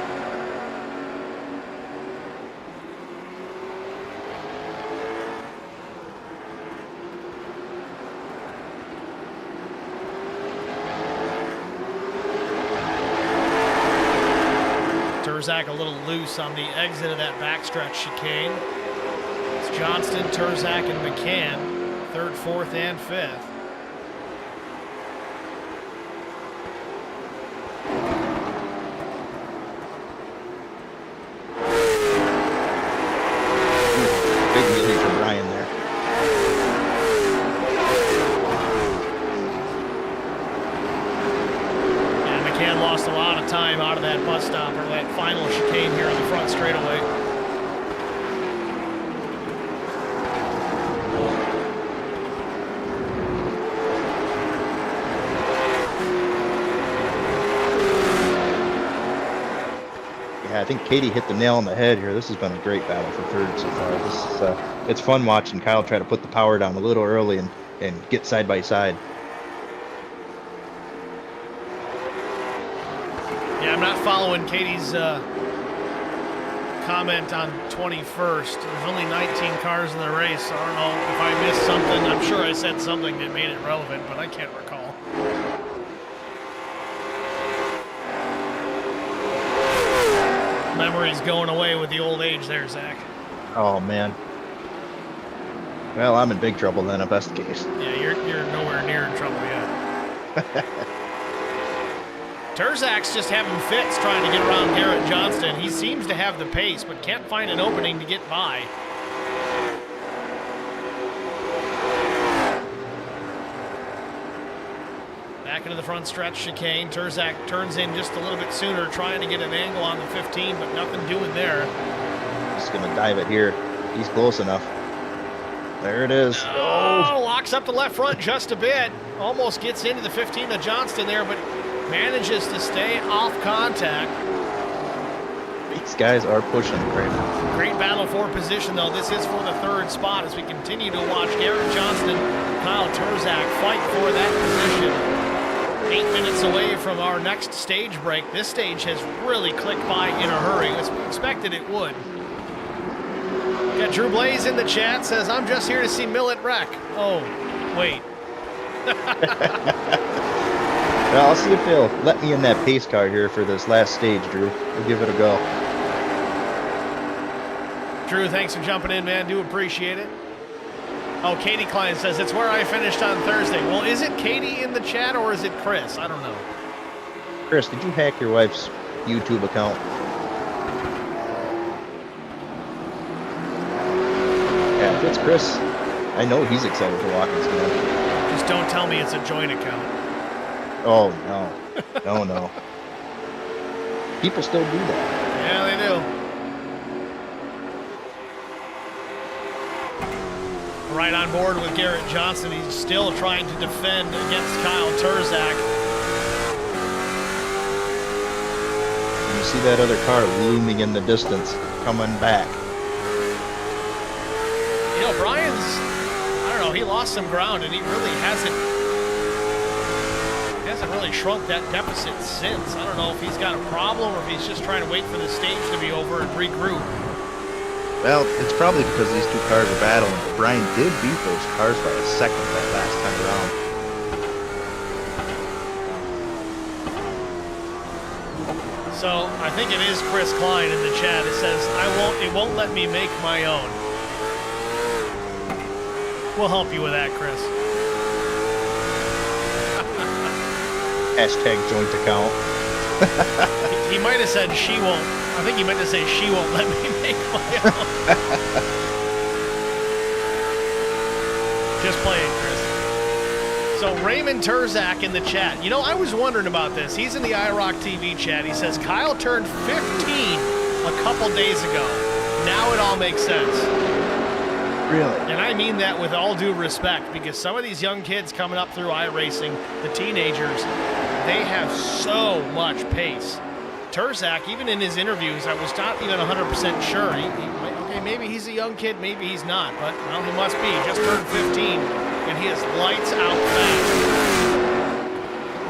Turzak a little loose on the exit of that backstretch chicane. It's Johnston, Turzak, and McCann, 3rd, 4th, and 5th. Big wheelie for Brian there. Yeah, McCann lost a lot of time out of that bus stop, or that final chicane here on the front straightaway. Yeah, I think Katie hit the nail on the head here. This has been a great battle for third so far. This is, it's fun watching Kyle try to put the power down a little early and get side by side. Yeah, I'm not following Katie's comment on 21st. There's only 19 cars in the race, so I don't know if I missed something. I'm sure I said something that made it relevant, but I can't recall. Memory's going away with the old age there, Zach. Oh, man. Well, I'm in big trouble then, at best case. Yeah, you're nowhere near in trouble yet. Turzak's just having fits trying to get around Garrett Johnston. He seems to have the pace, but can't find an opening to get by. Back into the front stretch chicane. Turzak turns in just a little bit sooner, trying to get an angle on the 15, but nothing doing there. Just going to dive it here. He's close enough. There it is. Oh, locks up the left front just a bit. Almost gets into the 15 of Johnston there, but manages to stay off contact. These guys are pushing right now. Great battle for position, though. This is for the third spot as we continue to watch Garrett Johnston and Kyle Turzak fight for that position. 8 minutes away from our next stage break. This stage has really clicked by in a hurry, as we expected it would. Got Drew Blaze in the chat, says, I'm just here to see Millet wreck. Oh, wait. Well, I'll see if they'll let me in that pace car here for this last stage, Drew. We'll give it a go. Drew, thanks for jumping in, man. Do appreciate it. Oh, Katie Klein says, it's where I finished on Thursday. Well, is it Katie in the chat or is it Chris? I don't know. Chris, did you hack your wife's YouTube account? Yeah, if it's Chris, I know he's excited for Watkins again. Just don't tell me it's a joint account. Oh, no. No. People still do that. Yeah, they do. Right on board with Garrett Johnson. He's still trying to defend against Kyle Turzak. You see that other car looming in the distance, coming back. You know, Brian's, I don't know, he lost some ground and he really hasn't really shrunk that deficit since. I don't know if he's got a problem or if he's just trying to wait for the stage to be over and regroup. Well, it's probably because these two cars are battling. Brian did beat those cars by a second that last time around. So I think it is Chris Klein in the chat. It says, it won't let me make my own. We'll help you with that, Chris. Hashtag joint account. He might have said she won't. I think he meant to say she won't let me make my own. Just playing, Chris. So Raymond Turzak in the chat. You know, I was wondering about this. He's in the IROC TV chat. He says Kyle turned 15 a couple days ago. Now it all makes sense. Really? And I mean that with all due respect, because some of these young kids coming up through iRacing, the teenagers, they have so much pace. Turzak, even in his interviews, I was not even 100% sure. Okay, maybe he's a young kid, maybe he's not, but well, he must be. He just turned 15, and he is lights out fast.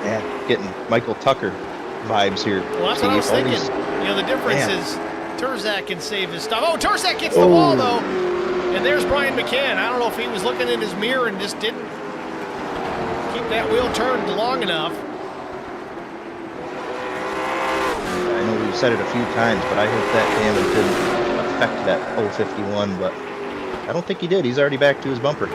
Yeah, getting Michael Tucker vibes here. Well, that's what I was thinking. You know, the difference is Turzak can save his stuff. Oh, Turzak gets the wall, though. And there's Brian McCann. I don't know if he was looking in his mirror and just didn't keep that wheel turned long enough. I know we've said it a few times, but I hope that damage didn't affect that 051, but I don't think he did. He's already back to his bumper.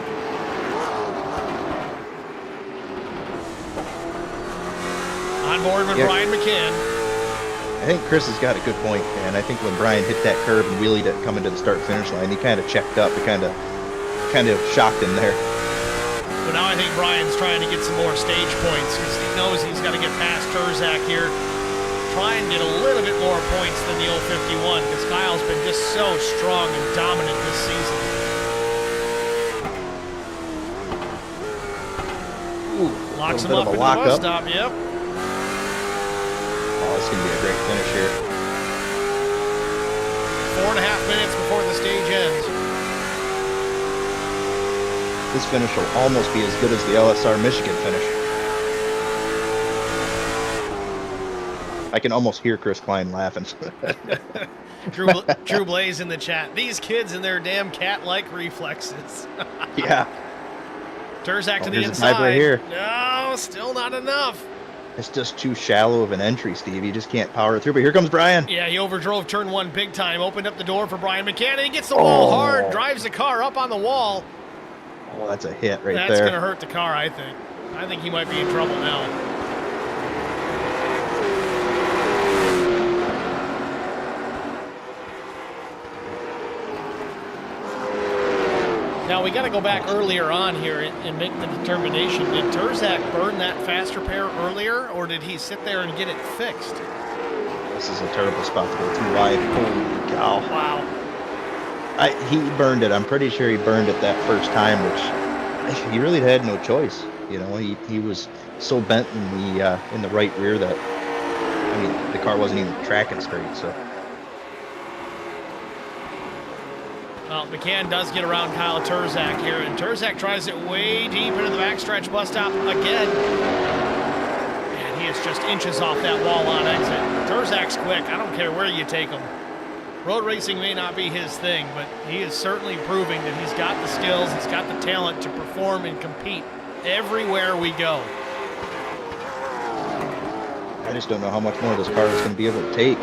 On board with Brian McCann. I think Chris has got a good point, and I think when Brian hit that curve and wheelied it coming to the start-finish line, he kind of checked up. It kind of shocked him there. But now I think Brian's trying to get some more stage points because he knows he's got to get past Turzak here. Try and get a little bit more points than the 051 because Kyle's been just so strong and dominant this season. Ooh, locks him up at the bus stop, yep. Oh, this is going to be a great finish here. 4.5 minutes before the stage ends. This finish will almost be as good as the LSR Michigan finish. I can almost hear Chris Klein laughing. Drew Blaze in the chat. These kids and their damn cat-like reflexes. Yeah. Turzak to the here's a inside. dive right here. No, still not enough. It's just too shallow of an entry, Steve. You just can't power it through. But here comes Brian. Yeah, he overdrove turn one big time. Opened up the door for Brian McCann, and he gets the wall hard. Drives the car up on the wall. Oh, that's a hit right there. That's going to hurt the car, I think. I think he might be in trouble now. Now, we got to go back earlier on here and make the determination. Did Turzak burn that fast repair earlier, or did he sit there and get it fixed? This is a terrible spot to go too wide. Holy cow. Wow. He burned it. I'm pretty sure he burned it that first time, which he really had no choice. You know, he was so bent in the right rear that, I mean, the car wasn't even tracking straight, so. Well, McCann does get around Kyle Turzak here, and Turzak tries it way deep into the backstretch bus stop again. And he is just inches off that wall on exit. Turzak's quick. I don't care where you take him. Road racing may not be his thing, but he is certainly proving that he's got the skills, he's got the talent to perform and compete everywhere we go. I just don't know how much more this car is going to be able to take.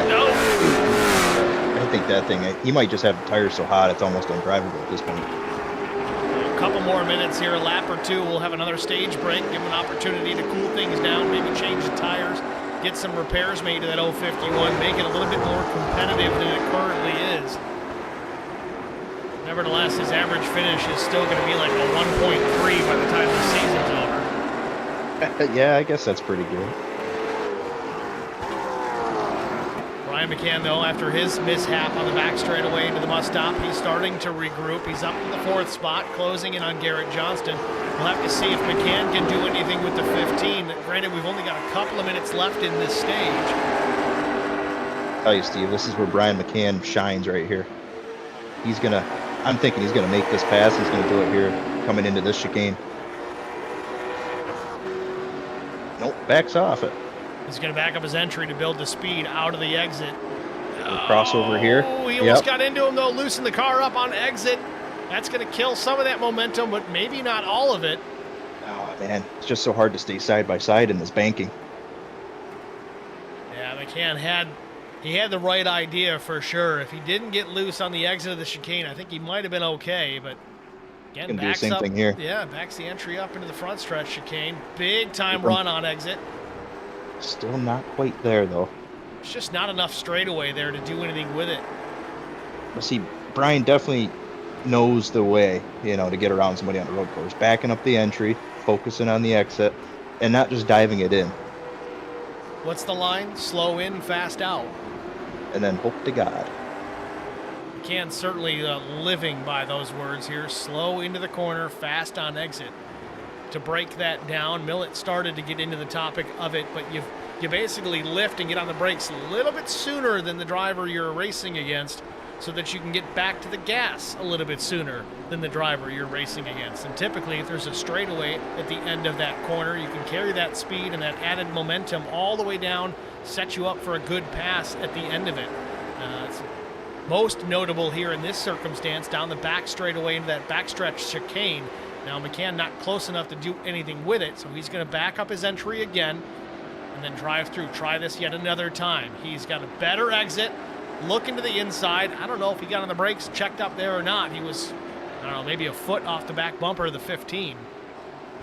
No. I think that thing, he might just have the tires so hot it's almost undrivable at this point. A couple more minutes here, a lap or two. We'll have another stage break, give him an opportunity to cool things down, maybe change the tires, get some repairs made to that 051, make it a little bit more competitive than it currently is. Nevertheless, his average finish is still going to be like a 1.3 by the time the season's over. Yeah, I guess that's pretty good. Brian McCann, though, after his mishap on the back straightaway into the bus stop, he's starting to regroup. He's up in the 4th spot, closing in on Garrett Johnston. We'll have to see if McCann can do anything with the 15. Granted, we've only got a couple of minutes left in this stage. I'll tell you, Steve, this is where Brian McCann shines right here. I'm thinking he's gonna make this pass. He's gonna do it here, coming into this chicane. Nope, backs off it. He's going to back up his entry to build the speed out of the exit. Crossover here. He almost got into him, though, loosened the car up on exit. That's going to kill some of that momentum, but maybe not all of it. Oh, man, it's just so hard to stay side by side in this banking. Yeah, McCann had the right idea for sure. If he didn't get loose on the exit of the chicane, I think he might have been okay, but again, backs do the same up. Thing here. Yeah, backs the entry up into the front stretch chicane. Big time run on exit. Still not quite there, though. It's just not enough straightaway there to do anything with it. But see, Brian definitely knows the way, to get around somebody on the road course. Backing up the entry, focusing on the exit, and not just diving it in. What's the line? Slow in, fast out. And then hope to God. McCann certainly living by those words here. Slow into the corner, fast on exit. To break that down, Millett started to get into the topic of it, but you basically lift and get on the brakes a little bit sooner than the driver you're racing against, so that you can get back to the gas a little bit sooner than the driver you're racing against. And typically, if there's a straightaway at the end of that corner, you can carry that speed and that added momentum all the way down, set you up for a good pass at the end of it. It's most notable here in this circumstance, down the back straightaway into that backstretch chicane. Now, McCann not close enough to do anything with it, so he's going to back up his entry again and then drive through. Try this yet another time. He's got a better exit, looking to the inside. I don't know if he got on the brakes, checked up there or not. He was, maybe a foot off the back bumper of the 15.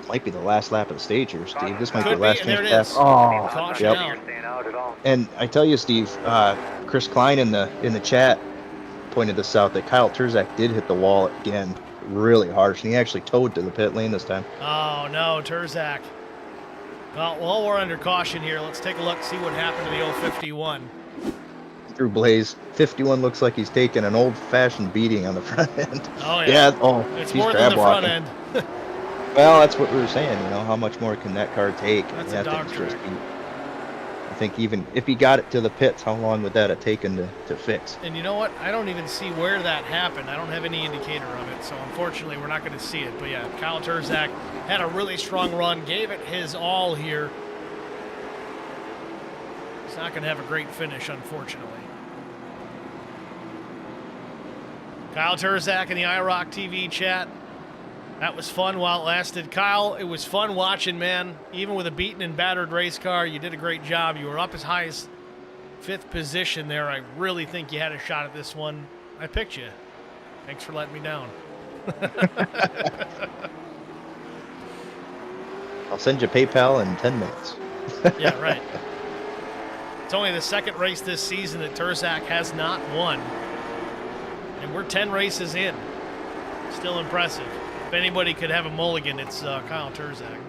Might be the last lap of the stage here, Steve. This might Could be the last and there it chance is. to pass. Caution Yep. out. Staying out at all. And I tell you, Steve, Chris Klein in the chat pointed this out, that Kyle Turzak did hit the wall again really harsh, and he actually towed to the pit lane this time. Oh, no, Turzak. Well, while we're under caution here, let's take a look, see what happened to the 051. Through Blaze, 51 looks like he's taking an old-fashioned beating on the front end. Oh, yeah. It's he's more than the grab front walking. end. Well, that's what we were saying, how much more can that car take? That's that a dog thing's just track. beat. I think even if he got it to the pits, how long would that have taken to fix? And you know what? I don't even see where that happened. I don't have any indicator of it, so unfortunately we're not going to see it. But yeah, Kyle Turzak had a really strong run, gave it his all here. He's not going to have a great finish, unfortunately. Kyle Turzak in the IROC TV chat. That was fun while it lasted. Kyle, it was fun watching, man. Even with a beaten and battered race car, you did a great job. You were up as high as 5th position there. I really think you had a shot at this one. I picked you. Thanks for letting me down. I'll send you PayPal in 10 minutes. Yeah, right. It's only the second race this season that Turzak has not won. And we're 10 races in. Still impressive. If anybody could have a mulligan, it's Kyle Turzak.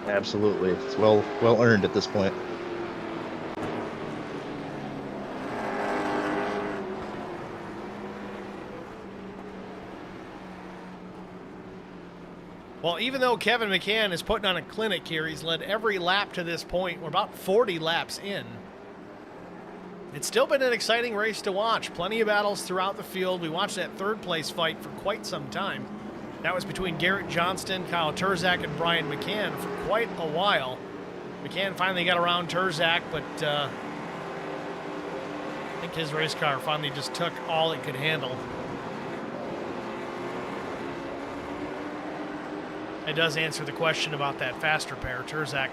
Absolutely. It's well earned at this point. Well, even though Kevin McCann is putting on a clinic here, he's led every lap to this point. We're about 40 laps in. It's still been an exciting race to watch. Plenty of battles throughout the field. We watched that third place fight for quite some time. That was between Garrett Johnston, Kyle Turzak, and Brian McCann for quite a while. McCann finally got around Turzak, but I think his race car finally just took all it could handle. It does answer the question about that faster pair. Turzak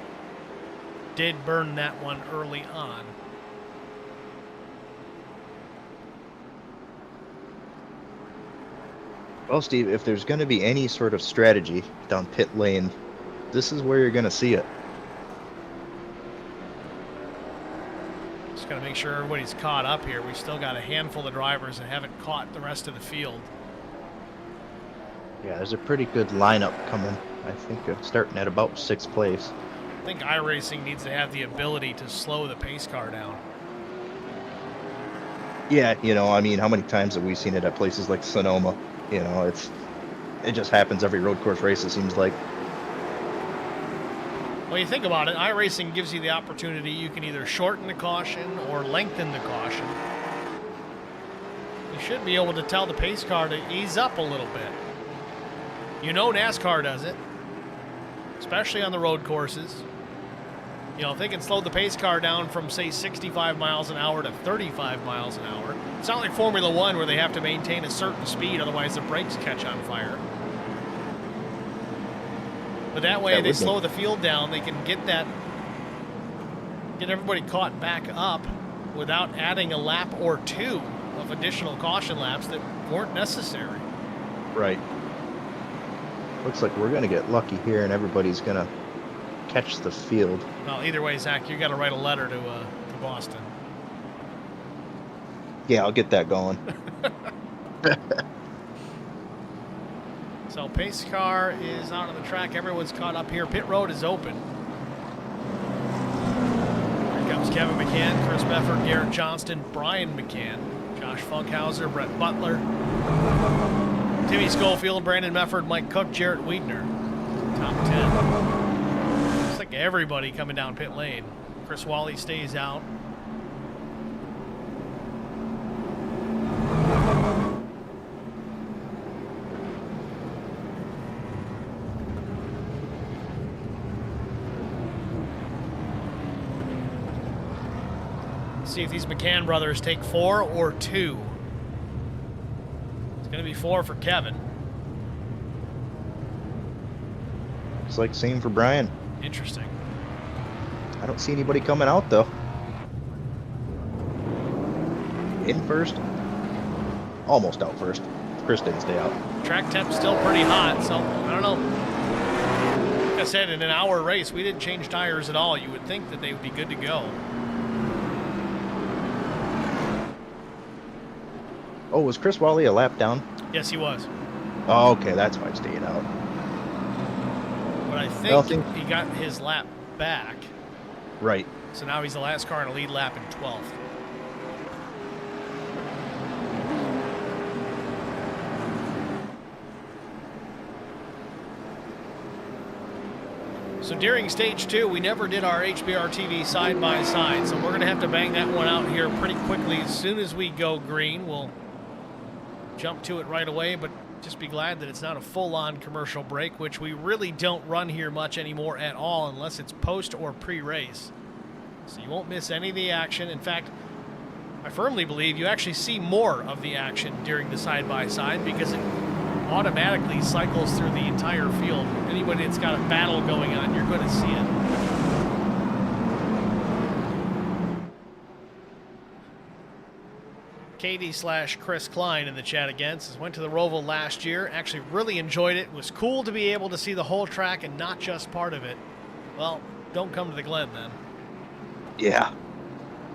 did burn that one early on. Well, Steve, if there's going to be any sort of strategy down pit lane, this is where you're going to see it. Just got to make sure everybody's caught up here. We've still got a handful of drivers that haven't caught the rest of the field. Yeah, there's a pretty good lineup coming. I think starting at about 6th place. I think iRacing needs to have the ability to slow the pace car down. Yeah, you know, I mean, how many times have we seen it at places like Sonoma? You know, it just happens every road course race, it seems like. Well, you think about it, iRacing gives you the opportunity. You can either shorten the caution or lengthen the caution. You should be able to tell the pace car to ease up a little bit. You know NASCAR does it, especially on the road courses. You know, if they can slow the pace car down from, say, 65 miles an hour to 35 miles an hour, it's not like Formula One where they have to maintain a certain speed, otherwise the brakes catch on fire. But that way, they slow the field down, they can get everybody caught back up without adding a lap or two of additional caution laps that weren't necessary. Right. Looks like we're going to get lucky here, and everybody's going to catch the field. Well, either way, Zach, you got to write a letter to Boston. Yeah, I'll get that going. So pace car is out on the track. Everyone's caught up here. Pit road is open. Here comes Kevin McCann, Chris Mefford, Garrett Johnston, Brian McCann, Josh Funkhauser, Brett Butler, Timmy Schofield, Brandon Mefford, Mike Cook, Jarrett Wiedner. Top 10. Looks like everybody coming down pit lane. Chris Wally stays out. See if these McCann brothers take 4 or 2. It's going to be 4 for Kevin. Looks like same for Brian. Interesting. I don't see anybody coming out, though. In first. Almost out first. Chris didn't stay out. Track temp's still pretty hot, so I don't know. Like I said, in an hour race, we didn't change tires at all. You would think that they would be good to go. Oh, was Chris Wally a lap down? Yes, he was. Oh, okay, that's why I stayed out. But I think he got his lap back. Right. So now he's the last car in a lead lap in 12th. So during stage 2, we never did our HBR TV side-by-side, so we're going to have to bang that one out here pretty quickly. As soon as we go green, we'll jump to it right away, but just be glad that it's not a full-on commercial break, which we really don't run here much anymore at all unless it's post or pre-race. So you won't miss any of the action. In fact, I firmly believe you actually see more of the action during the side-by-side because it automatically cycles through the entire field. Anybody that's got a battle going on, you're going to see it. Katie/Chris Klein in the chat again says, went to the Roval last year, actually really enjoyed it. It was cool to be able to see the whole track and not just part of it. Well, don't come to the Glen then. Yeah.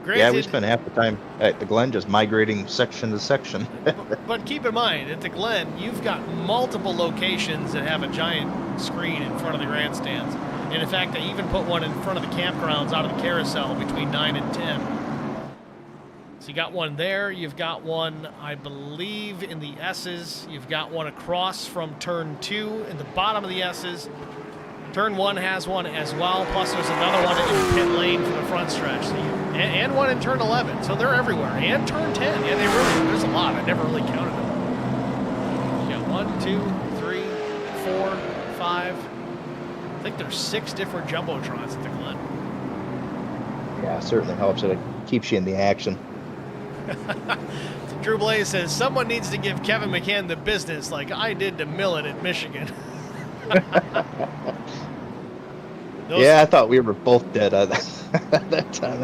Granted, yeah, we spent half the time at the Glen just migrating section to section. but keep in mind, at the Glen, you've got multiple locations that have a giant screen in front of the grandstands. And in fact, they even put one in front of the campgrounds out of the carousel between 9 and 10. So you got one there. You've got one, I believe, in the S's. You've got one across from turn 2 in the bottom of the S's. Turn 1 has one as well. Plus, there's another one in pit lane for the front stretch. So you And one in turn 11, so they're everywhere. And turn 10, yeah, there's a lot. I never really counted them. Yeah, 1, 2, 3, 4, 5. I think there's 6 different jumbotrons at the Glen. Yeah, it certainly helps. It keeps you in the action. Drew Blaze says, someone needs to give Kevin McCann the business like I did to Millet at Michigan. Yeah, I thought we were both dead at that time.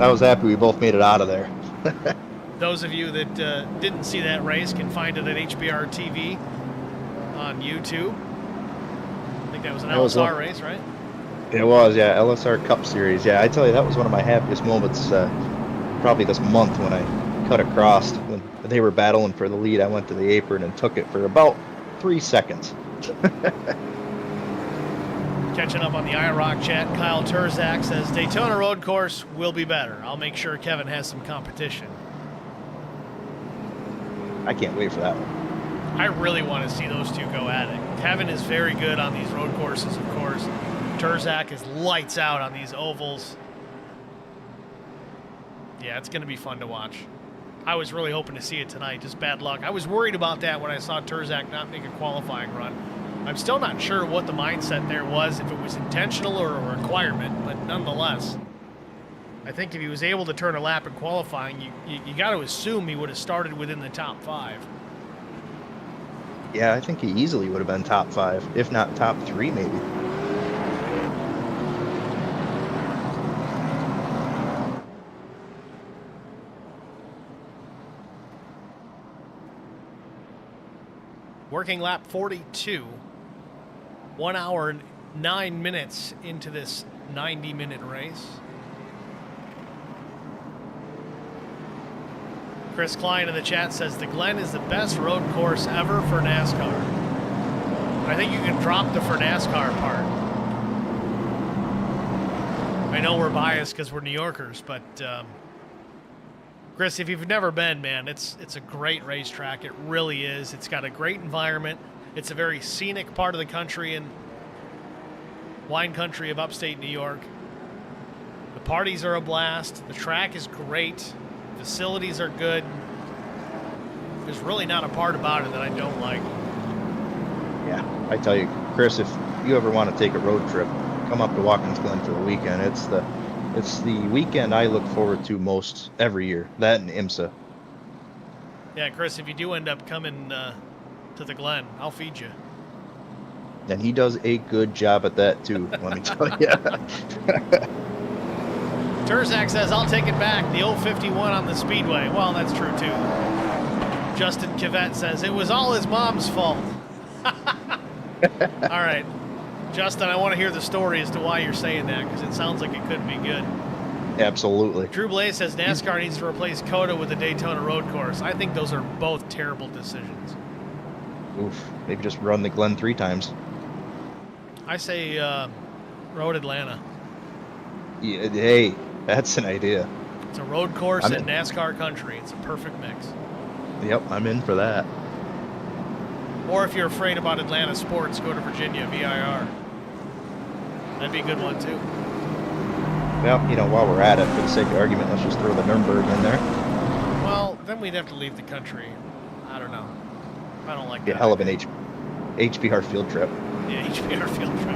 I was happy we both made it out of there. Those of you that didn't see that race can find it at HBR TV on YouTube. I think that was an LSR race, right? It was, yeah, LSR Cup Series. Yeah, I tell you, that was one of my happiest moments probably this month when I cut across. When they were battling for the lead, I went to the apron and took it for about 3 seconds. Catching up on the IROC chat, Kyle Turzak says, Daytona road course will be better. I'll make sure Kevin has some competition. I can't wait for that one. I really want to see those two go at it. Kevin is very good on these road courses, of course. Turzak is lights out on these ovals. Yeah, it's going to be fun to watch. I was really hoping to see it tonight, just bad luck. I was worried about that when I saw Turzak not make a qualifying run. I'm still not sure what the mindset there was, if it was intentional or a requirement, but nonetheless, I think if he was able to turn a lap in qualifying, you got to assume he would have started within the top 5. Yeah, I think he easily would have been top 5, if not top 3 maybe. Working lap 42. 1 hour and 9 minutes into this 90-minute race. Chris Klein in the chat says the Glen is the best road course ever for NASCAR. I think you can drop the for NASCAR part. I know we're biased because we're New Yorkers, but Chris, if you've never been, man, it's a great racetrack. It really is. It's got a great environment. It's a very scenic part of the country and wine country of upstate New York. The parties are a blast. The track is great. Facilities are good. There's really not a part about it that I don't like. Yeah, I tell you, Chris, if you ever want to take a road trip, come up to Watkins Glen for the weekend. It's the weekend I look forward to most every year. That and IMSA. Yeah, Chris, if you do end up coming to the Glen, I'll feed you. And he does a good job at that too, let me tell you. Turzak says, I'll take it back. The old 51 on the Speedway. Well, that's true too. Justin Kivette says, it was all his mom's fault. All right. Justin, I want to hear the story as to why you're saying that, because it sounds like it could be good. Absolutely. Drew Blaze says NASCAR needs to replace COTA with the Daytona road course. I think those are both terrible decisions. Oof. Maybe just run the Glen 3 times. I say Road Atlanta. Yeah, hey, that's an idea. It's a road course in NASCAR country. It's a perfect mix. Yep, I'm in for that. Or if you're afraid about Atlanta sports, go to Virginia, VIR. That'd be a good one, too. Well, you know, while we're at it, for the sake of argument, let's just throw the Nürburgring in there. Well, then we'd have to leave the country. I don't know. I don't like that. Yeah, hell of an HBR field trip. Yeah, HBR field trip.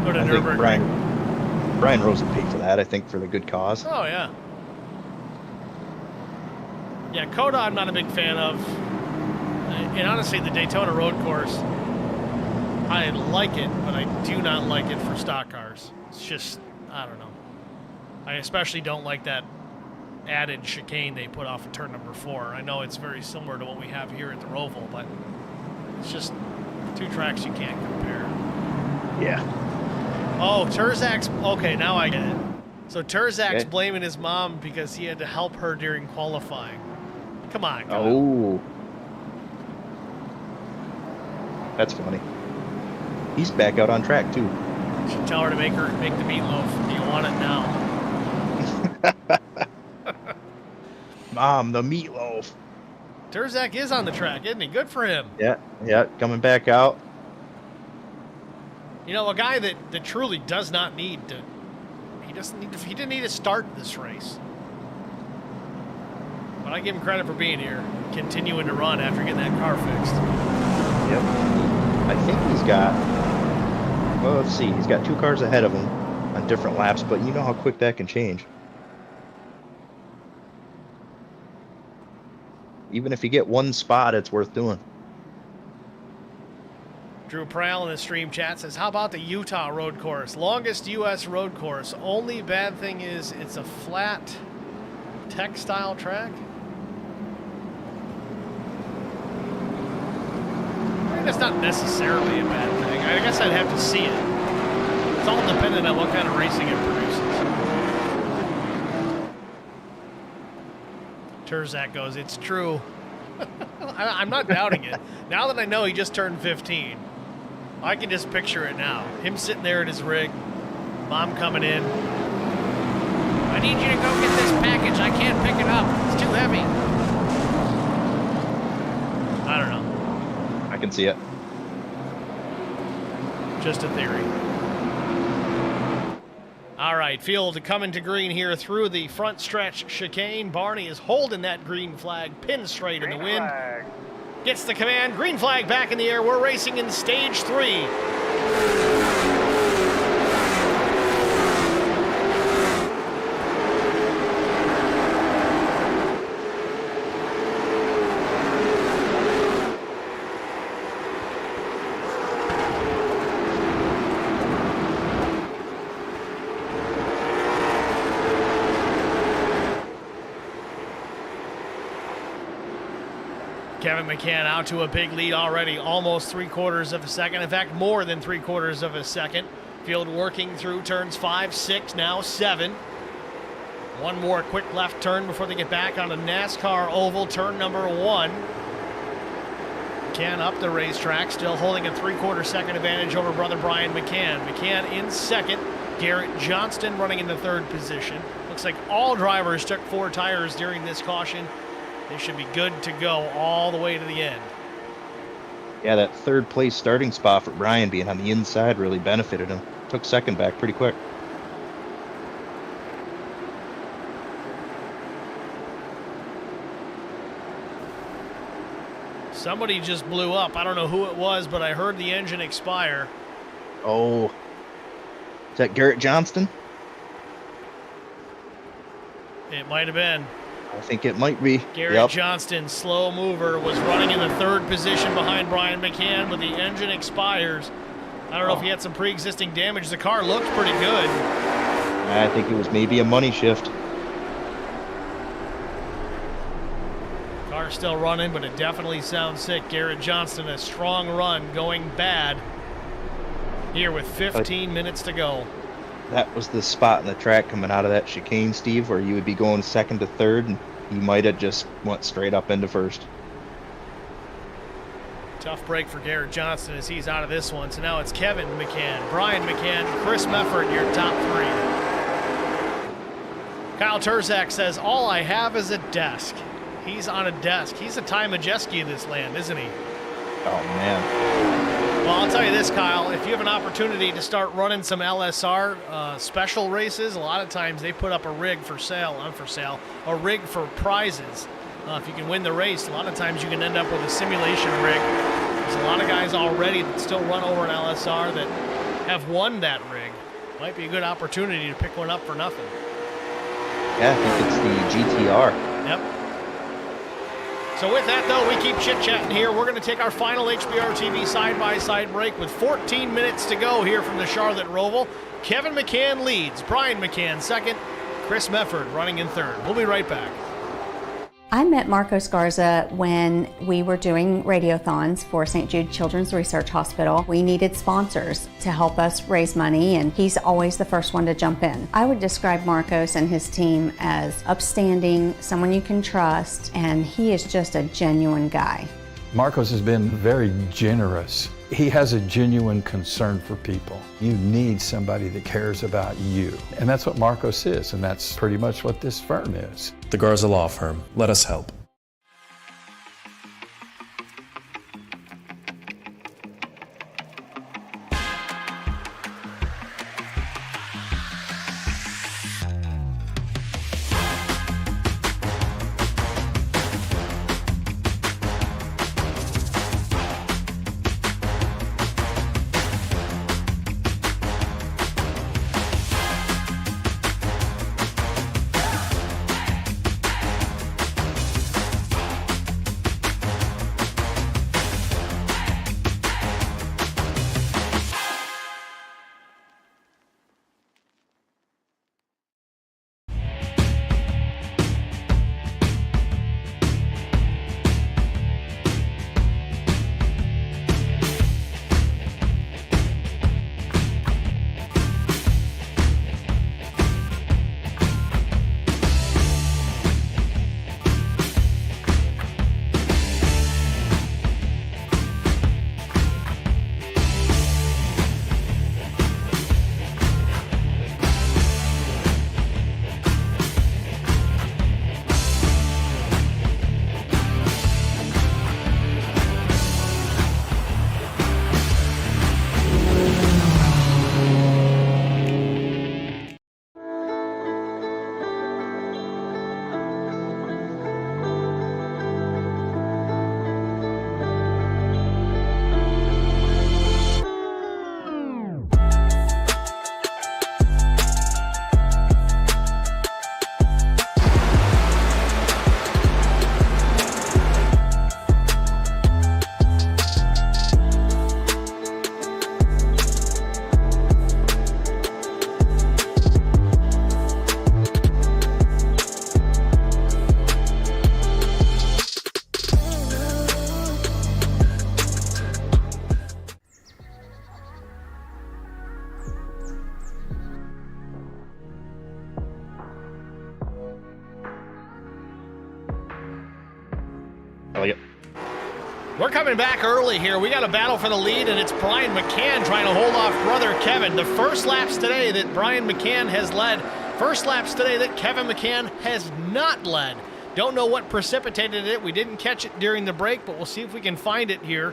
Go to I think Nürburgring. Brian Rose would pay for that, I think, for the good cause. Oh, yeah. Yeah, COTA I'm not a big fan of. And honestly, the Daytona road course, I like it, but I do not like it for stock cars. It's just, I don't know. I especially don't like that added chicane they put off of turn number 4. I know it's very similar to what we have here at the Roval, but it's just 2 tracks you can't compare. Yeah. Oh, Turzak's, okay, now I get it. So Turzak's blaming his mom because he had to help her during qualifying. Come on, Kyle. Oh. That's funny. He's back out on track, too. You should tell her to make the meatloaf. Do you want it now? Mom, the meatloaf. Turzak is on the track, isn't he? Good for him. Yeah, coming back out. You know, a guy that truly does not need to, He didn't need to start this race. But I give him credit for being here, continuing to run after getting that car fixed. Yep. I think he's got, well, let's see. He's got 2 cars ahead of him on different laps, but you know how quick that can change. Even if you get 1 spot, it's worth doing. Drew Prowl in the stream chat says, how about the Utah road course? Longest U.S. road course. Only bad thing is it's a flat textile track. I mean, that's not necessarily a bad thing. I guess I'd have to see it. It's all dependent on what kind of racing it produces. Terzak goes, it's true. I'm not doubting it. Now that I know he just turned 15, I can just picture it now. Him sitting there at his rig, mom coming in. I need you to go get this package. I can't pick it up. It's too heavy. I don't know. I can see it. Just a theory. All right, field coming to green here through the front stretch chicane. Barney is holding that green flag pinned straight in the wind. Flag. Gets the command. Green flag back in the air. We're racing in stage 3. Kevin McCann out to a big lead already, almost 3/4 of a second. In fact, more than 3/4 of a second. Field working through turns 5, 6, now 7. One more quick left turn before they get back on the NASCAR oval, turn number 1. McCann up the racetrack, still holding a 3/4 second advantage over brother Brian McCann. McCann in second, Garrett Johnston running in the 3rd position. Looks like all drivers took 4 tires during this caution. They should be good to go all the way to the end. Yeah, that 3rd place starting spot for Brian being on the inside really benefited him. Took second back pretty quick. Somebody just blew up. I don't know who it was, but I heard the engine expire. Oh. Is that Garrett Johnston? It might have been. I think it might be. Garrett Johnston, slow mover, was running in the 3rd position behind Brian McCann, but the engine expires. I don't know if he had some pre-existing damage. The car looked pretty good. I think it was maybe a money shift. Car's still running, but it definitely sounds sick. Garrett Johnston, a strong run, going bad here with 15 minutes to go. That was the spot in the track coming out of that chicane, Steve, where you would be going 2nd to 3rd, and you might have just went straight up into 1st. Tough break for Garrett Johnston as he's out of this one. So now it's Kevin McCann, Brian McCann, Chris Mefford, your top 3. Kyle Terzak says, all I have is a desk. He's on a desk. He's a Ty Majeski of this land, isn't he? Oh, man. Well, I'll tell you this, Kyle. If you have an opportunity to start running some LSR special races, a lot of times they put up a rig for sale, a rig for prizes. If you can win the race, a lot of times you can end up with a simulation rig. There's a lot of guys already that still run over an LSR that have won that rig. Might be a good opportunity to pick one up for nothing. Yeah, I think it's the GTR. Yep. So with that, though, we keep chit-chatting here. We're going to take our final HBR TV side-by-side break with 14 minutes to go here from the Charlotte Roval. Kevin McCann leads, Brian McCann second, Chris Mefford running in 3rd. We'll be right back. I met Marco Scarza when we were doing radiothons for St. Jude Children's Research Hospital. We needed sponsors to help us raise money, and he's always the first one to jump in. I would describe Marcos and his team as upstanding, someone you can trust, and he is just a genuine guy. Marcos has been very generous. He has a genuine concern for people. You need somebody that cares about you. And that's what Marcos is, and that's pretty much what this firm is. The Garza Law Firm. Let us help. We're coming back early here. We got a battle for the lead, and it's Brian McCann trying to hold off brother Kevin. The first laps today that Brian McCann has led. First laps today that Kevin McCann has not led. Don't know what precipitated it. We didn't catch it during the break, but we'll see if we can find it here.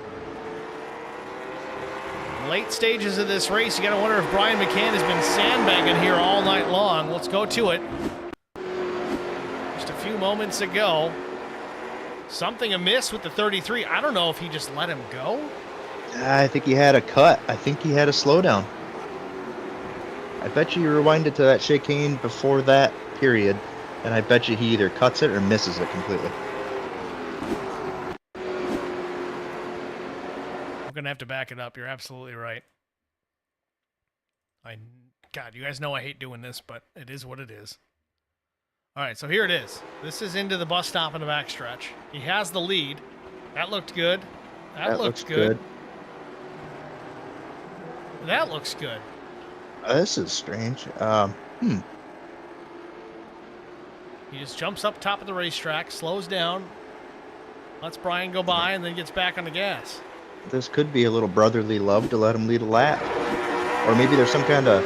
Late stages of this race, you got to wonder if Brian McCann has been sandbagging here all night long. Let's go to it. Just a few moments ago, something amiss with the 33. I don't know if he just let him go. I think he had a cut. I think he had a slowdown. I bet you rewinded to that chicane before that period, and I bet you he either cuts it or misses it completely. I'm going to have to back it up. You're absolutely right. God, you guys know I hate doing this, but it is what it is. All right, so here it is. This is into the bus stop in the backstretch. He has the lead. That looked good. That looks good. That looks good. This is strange. He just jumps up top of the racetrack, slows down, lets Brian go by, and then gets back on the gas. This could be a little brotherly love to let him lead a lap. Or maybe there's some kind of,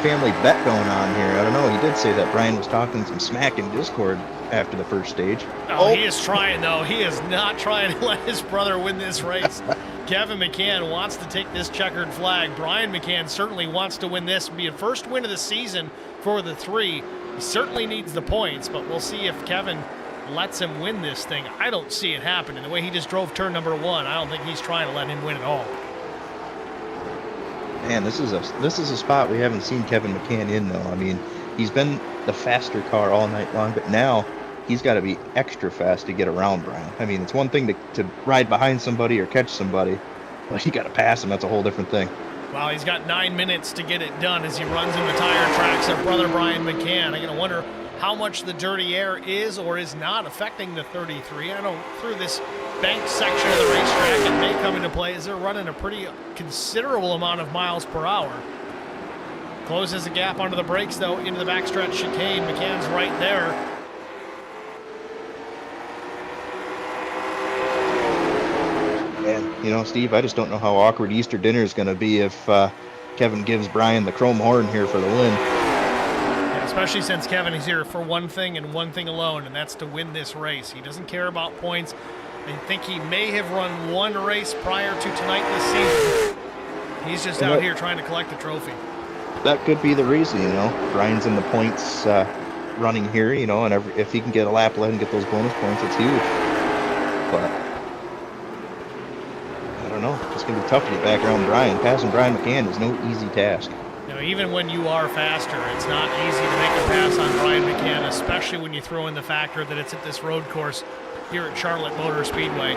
family bet going on here. I don't know. He did say that Brian was talking some smack in Discord after the first stage. Oh, he is trying, though. He is not trying to let his brother win this race. Kevin McCann wants to take this checkered flag. Brian McCann certainly wants to win this. Be a first win of the season for the 3. He certainly needs the points, but we'll see if Kevin lets him win this thing. I don't see it happening. The way he just drove turn number 1, I don't think he's trying to let him win at all. Man, this is a spot we haven't seen Kevin McCann in, though. I mean, he's been the faster car all night long, but now he's got to be extra fast to get around Brian. I mean, it's one thing to ride behind somebody or catch somebody, but you got to pass him. That's a whole different thing. Well, he's got 9 minutes to get it done as he runs in the tire tracks of brother Brian McCann. I'm going to wonder how much the dirty air is or is not affecting the 33. I know through this banked section of the racetrack it may come into play as they're running a pretty considerable amount of miles per hour. Closes the gap onto the brakes, though, into the backstretch chicane. McCann's right there. And, Steve, I just don't know how awkward Easter dinner is going to be if Kevin gives Brian the chrome horn here for the win. Yeah, especially since Kevin is here for one thing and one thing alone, and that's to win this race. He doesn't care about points. I think he may have run one race prior to tonight this season. He's just out here trying to collect the trophy. That could be the reason, Brian's in the points running here, and if he can get a lap led and get those bonus points, it's huge. But I don't know. It's going to be tough to get back around Brian. Passing Brian McCann is no easy task. Even when you are faster, it's not easy to make a pass on Brian McCann, especially when you throw in the factor that it's at this road course here at Charlotte Motor Speedway.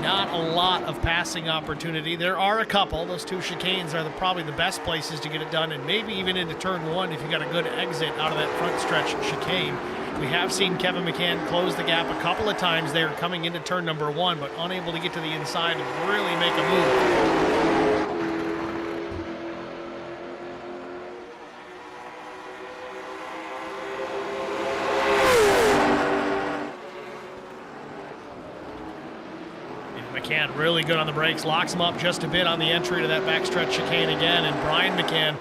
Not a lot of passing opportunity. There are a couple. Those 2 chicanes are probably the best places to get it done, and maybe even into turn 1 if you got a good exit out of that front stretch chicane. We have seen Kevin McCann close the gap a couple of times there coming into turn number 1, but unable to get to the inside and really make a move. McCann really good on the brakes, locks him up just a bit on the entry to that backstretch chicane again, and Brian McCann,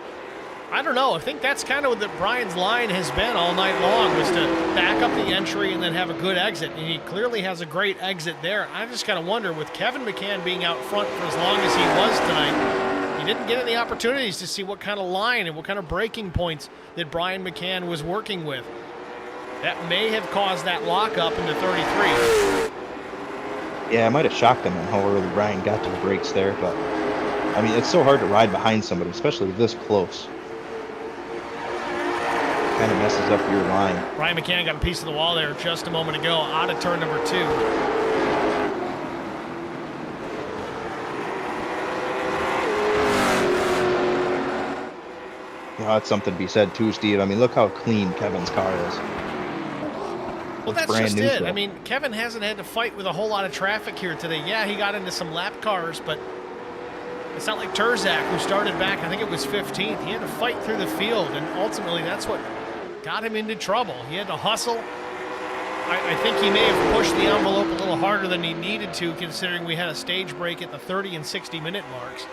I don't know, I think that's kind of what Brian's line has been all night long, was to back up the entry and then have a good exit, and he clearly has a great exit there. I just kind of wonder, with Kevin McCann being out front for as long as he was tonight, he didn't get any opportunities to see what kind of line and what kind of braking points that Brian McCann was working with. That may have caused that lockup into 33. Yeah, it might have shocked him on how early Brian got to the brakes there, but I mean, it's so hard to ride behind somebody, especially this close. Kind of messes up your line. Brian McCann got a piece of the wall there just a moment ago, out of turn number 2. That's something to be said too, Steve. I mean, look how clean Kevin's car is. Well, that's just it. I mean, Kevin hasn't had to fight with a whole lot of traffic here today. Yeah, he got into some lap cars, but it's not like Terzak, who started back, I think it was 15th. He had to fight through the field, and ultimately that's what got him into trouble. He had to hustle, I think he may have pushed the envelope a little harder than he needed to, considering we had a stage break at the 30 and 60 minute marks.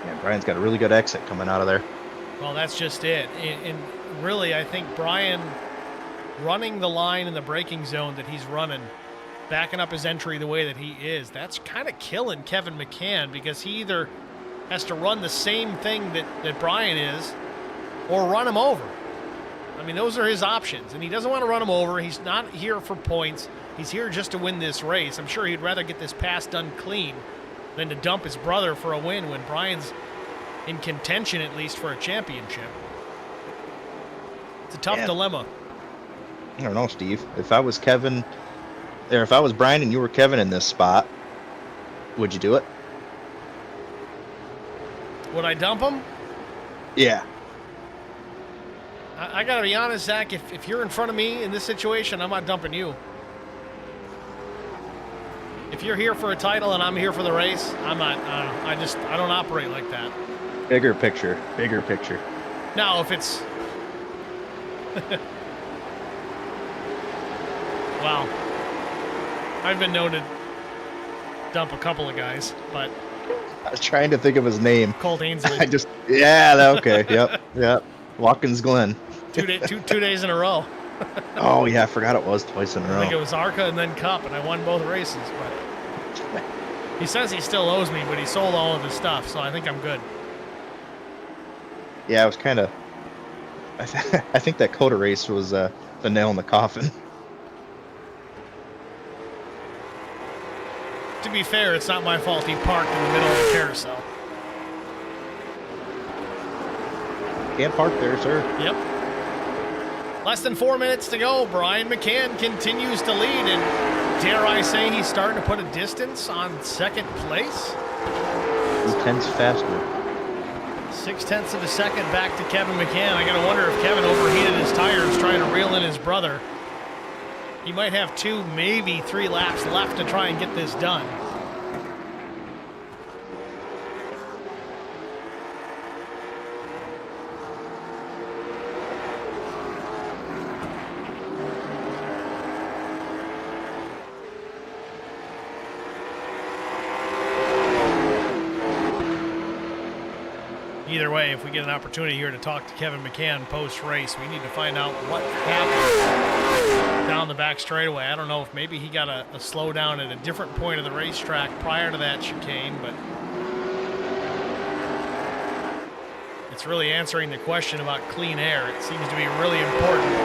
Yeah, Brian's got a really good exit coming out of there. Well, that's just it. And really, I think Brian running the line in the braking zone that he's running, backing up his entry the way that he is, that's kind of killing Kevin McCann, because he either has to run the same thing that Brian is or run him over. I mean, those are his options, and he doesn't want to run him over. He's not here for points. He's here just to win this race. I'm sure he'd rather get this pass done clean than to dump his brother for a win when Brian's in contention, at least, for a championship. It's a tough dilemma. I don't know, Steve. If I was Kevin, or if I was Brian and you were Kevin in this spot, would you do it? Would I dump him? Yeah. I got to be honest, Zach, if you're in front of me in this situation, I'm not dumping you. If you're here for a title and I'm here for the race, I'm not. I don't operate like that. Bigger picture. Bigger picture. Now, if it's... Wow. I've been known to dump a couple of guys, but... I was trying to think of his name. Colt Ainsley. Okay, yep. Watkins Glen. two days in a row. Oh, yeah, I forgot it was twice in a row. I think it was ARCA and then Cup, and I won both races, but... He says he still owes me, but he sold all of his stuff, so I think I'm good. Yeah, it was kind of... I think that Coda race was the nail in the coffin. To be fair, it's not my fault he parked in the middle of the carousel. Can't park there, sir. Yep. Less than 4 minutes to go. Brian McCann continues to lead, and dare I say he's starting to put a distance on second place? 2/10 faster. 0.6 of a second back to Kevin McCann. I gotta wonder if Kevin overheated his tires trying to reel in his brother. He might have 2, maybe 3 laps left to try and get this done. Either way, if we get an opportunity here to talk to Kevin McCann post-race, we need to find out what happened down the back straightaway. I don't know if maybe he got a slowdown at a different point of the racetrack prior to that chicane, but it's really answering the question about clean air. It seems to be really important.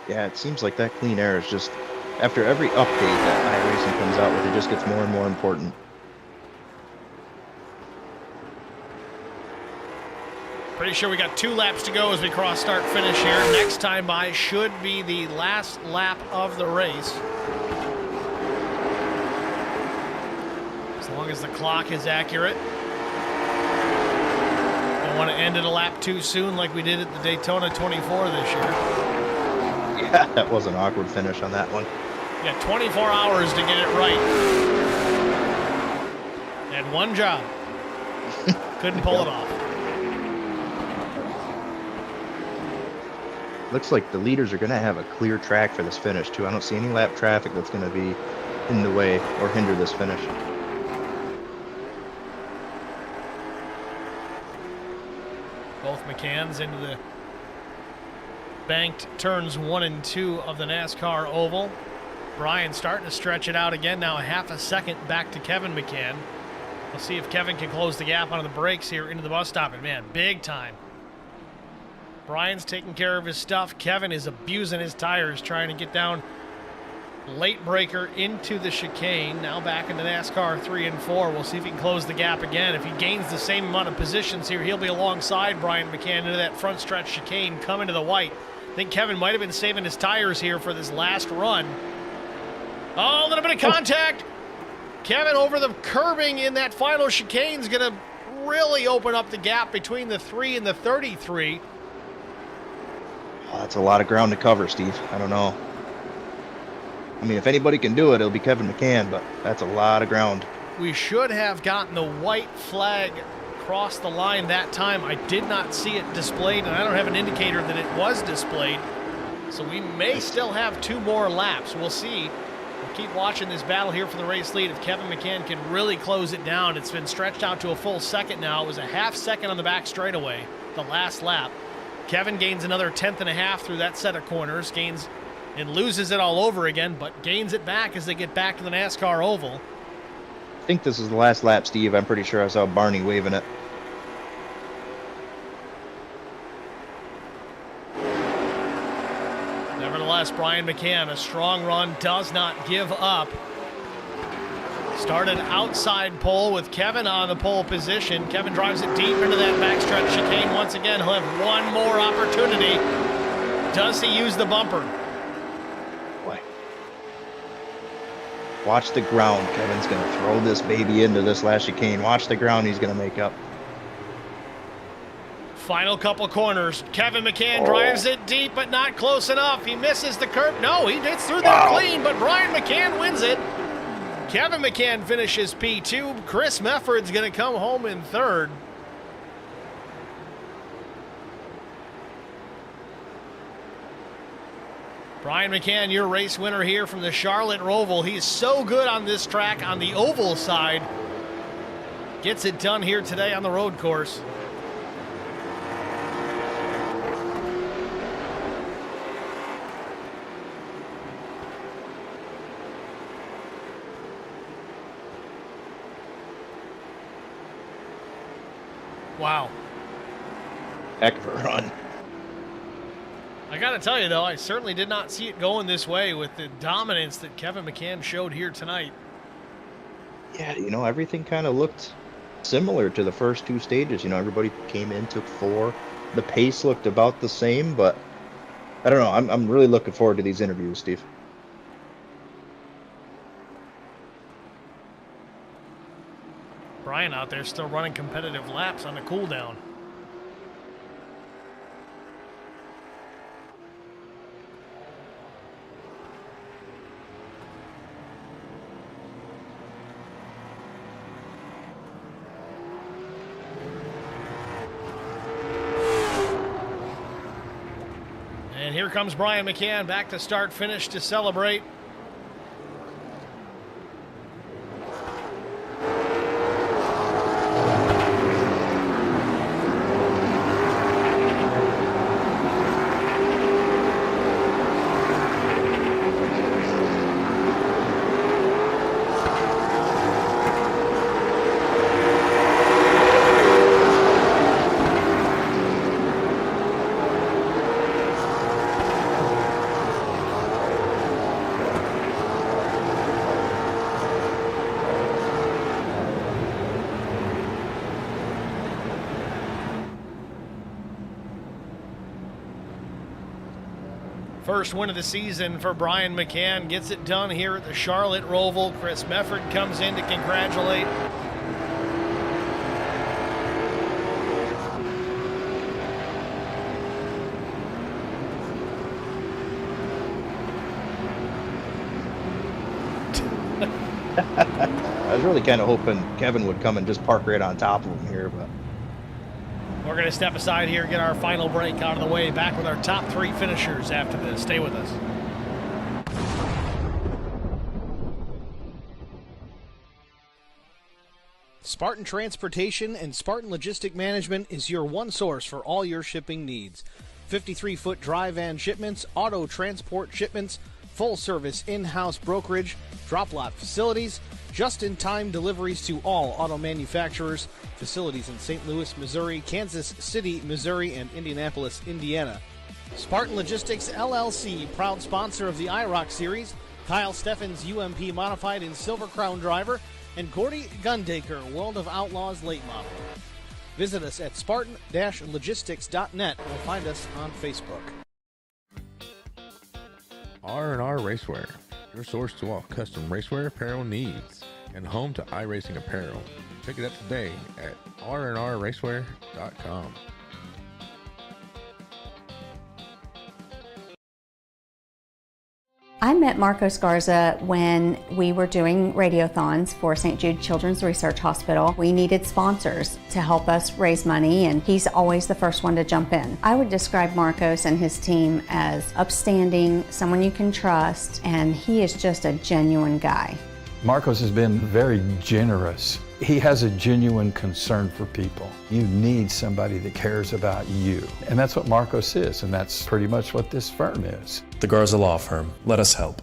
Yeah, it seems like that clean air is just, after every update that iRacing comes out with, it just gets more and more important. Pretty sure we got 2 laps to go as we cross start finish here. Next time by should be the last lap of the race. As long as the clock is accurate. Don't want to end it a lap too soon like we did at the Daytona 24 this year. Yeah, that was an awkward finish on that one. You got 24 hours to get it right. And one job. Couldn't pull it off. Looks like the leaders are going to have a clear track for this finish, too. I don't see any lap traffic that's going to be in the way or hinder this finish. Both McCanns into the banked turns 1 and 2 of the NASCAR Oval. Brian starting to stretch it out again, now a half a second back to Kevin McCann. We'll see if Kevin can close the gap onto the brakes here into the bus stop. And man, big time. Brian's taking care of his stuff. Kevin is abusing his tires, trying to get down late breaker into the chicane. Now back into NASCAR 3 and 4. We'll see if he can close the gap again. If he gains the same amount of positions here, he'll be alongside Brian McCann into that front stretch chicane coming to the white. I think Kevin might have been saving his tires here for this last run. Oh, a little bit of contact. Kevin over the curbing in that final chicane is going to really open up the gap between the 3 and the 33. Oh, that's a lot of ground to cover, Steve. I don't know. I mean, if anybody can do it, it'll be Kevin McCann, but that's a lot of ground. We should have gotten the white flag across the line that time. I did not see it displayed, and I don't have an indicator that it was displayed. So we may still have 2 more laps. We'll see. We'll keep watching this battle here for the race lead. If Kevin McCann can really close it down, it's been stretched out to a full second now. It was a half second on the back straightaway, the last lap. Kevin gains another 1/10 and a half through that set of corners, gains and loses it all over again, but gains it back as they get back to the NASCAR oval. I think this is the last lap, Steve. I'm pretty sure I saw Barney waving it. Nevertheless, Brian McCann, a strong run, does not give up. Started outside pole with Kevin on the pole position. Kevin drives it deep into that backstretch chicane once again. He'll have one more opportunity. Does he use the bumper? Boy. Watch the ground. Kevin's going to throw this baby into this last chicane. Watch the ground he's going to make up. Final couple corners. Kevin McCann drives it deep, but not close enough. He misses the curb. No, he gets through there clean, but Brian McCann wins it. Kevin McCann finishes P2. Chris Mefford's going to come home in 3rd. Brian McCann, your race winner here from the Charlotte Roval. He's so good on this track on the oval side. Gets it done here today on the road course. Wow. Heck of a run. I got to tell you, though, I certainly did not see it going this way with the dominance that Kevin McCann showed here tonight. Yeah, you know, everything kind of looked similar to the first 2 stages. You know, everybody came in, took 4. The pace looked about the same, but I don't know. I'm really looking forward to these interviews, Steve. Brian out there still running competitive laps on the cool down. And here comes Brian McCann back to start finish to celebrate. First win of the season for Brian McCann. Gets it done here at the Charlotte Roval. Chris Mefford comes in to congratulate. I was really kind of hoping Kevin would come and just park right on top of him here, but We're going to step aside here, get our final break out of the way. Back with our top 3 finishers after this. Stay with us. Spartan Transportation and Spartan Logistic Management is your one source for all your shipping needs. 53-foot dry van shipments, auto transport shipments, full-service in-house brokerage, drop lot facilities, just-in-time deliveries to all auto manufacturers, facilities in St. Louis, Missouri, Kansas City, Missouri, and Indianapolis, Indiana. Spartan Logistics LLC, proud sponsor of the IROC series, Kyle Steffens UMP Modified and Silver Crown Driver, and Gordy Gundaker, World of Outlaws Late Model. Visit us at spartan-logistics.net or find us on Facebook. R&R Racewear, your source to all custom racewear apparel needs, and home to iRacing apparel. Check it out today at rnrracewear.com. I met Marco Scarza when we were doing radiothons for St. Jude Children's Research Hospital. We needed sponsors to help us raise money, and he's always the first one to jump in. I would describe Marcos and his team as upstanding, someone you can trust, and he is just a genuine guy. Marcos has been very generous. He has a genuine concern for people. You need somebody that cares about you. And that's what Marcos is, and that's pretty much what this firm is. The Garza Law Firm. Let us help.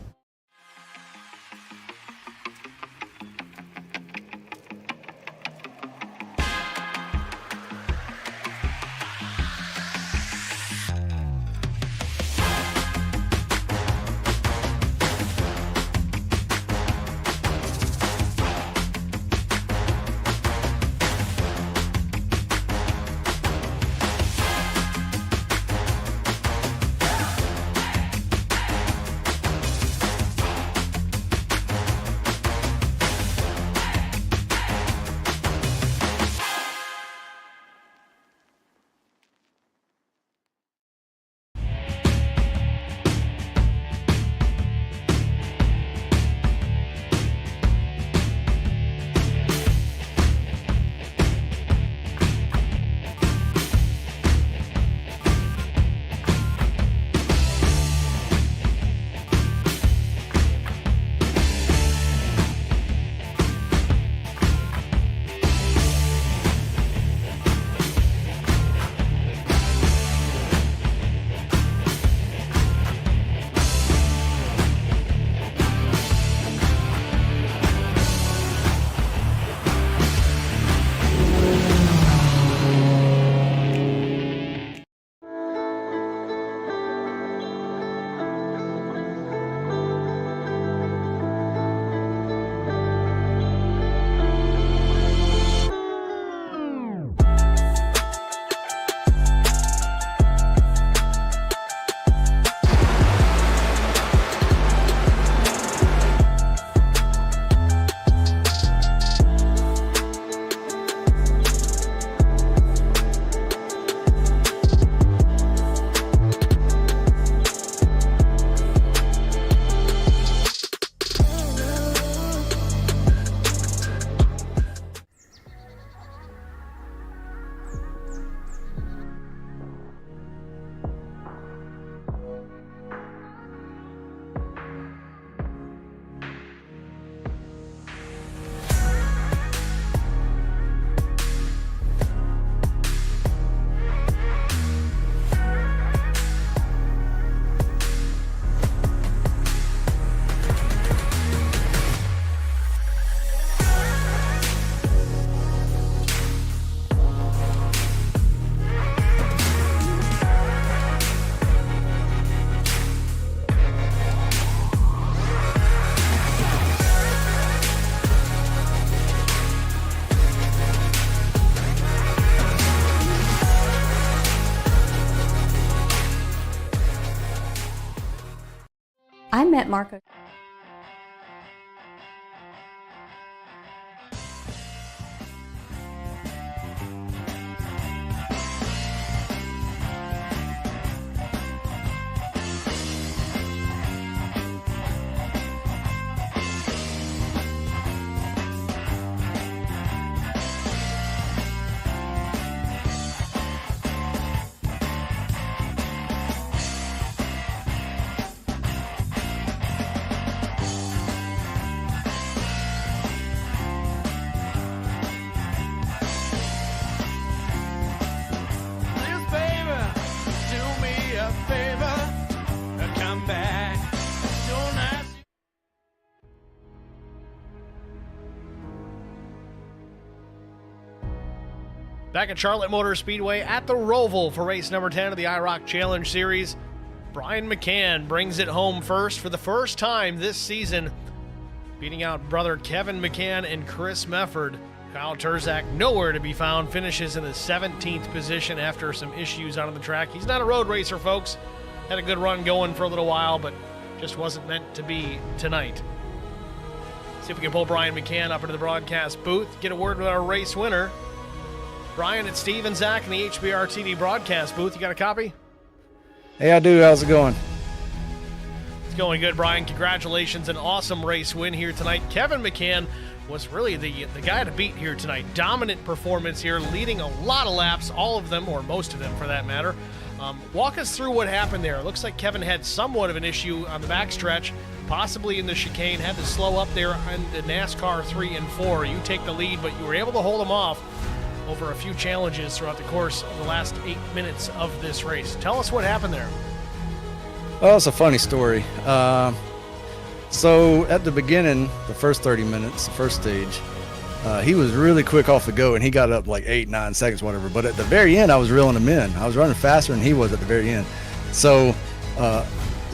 I met Marco. Back at Charlotte Motor Speedway at the Roval for race number 10 of the IROC Challenge Series, Brian McCann brings it home first for the first time this season, beating out brother Kevin McCann and Chris Mefford. Kyle Turzak, nowhere to be found, finishes in the 17th position after some issues out on the track. He's not a road racer, folks. Had a good run going for a little while, but just wasn't meant to be tonight. See if we can pull Brian McCann up into the broadcast booth, get a word with our race winner. Brian, it's Steve and Zach in the HBR TV broadcast booth. You got a copy? Hey, I do. How's it going? It's going good, Brian. Congratulations. An awesome race win here tonight. Kevin McCann was really the guy to beat here tonight. Dominant performance here, leading a lot of laps, all of them, or most of them for that matter. Walk us through what happened there. It looks like Kevin had somewhat of an issue on the backstretch, possibly in the chicane, had to slow up there on the NASCAR 3 and 4. You take the lead, but you were able to hold him off over a few challenges throughout the course of the last 8 minutes of this race. Tell us what happened there. Well, it's a funny story. So at the beginning, the first 30 minutes, the first stage, he was really quick off the go, and he got up like 8, 9 seconds, whatever. But at the very end, I was reeling him in. I was running faster than he was at the very end. So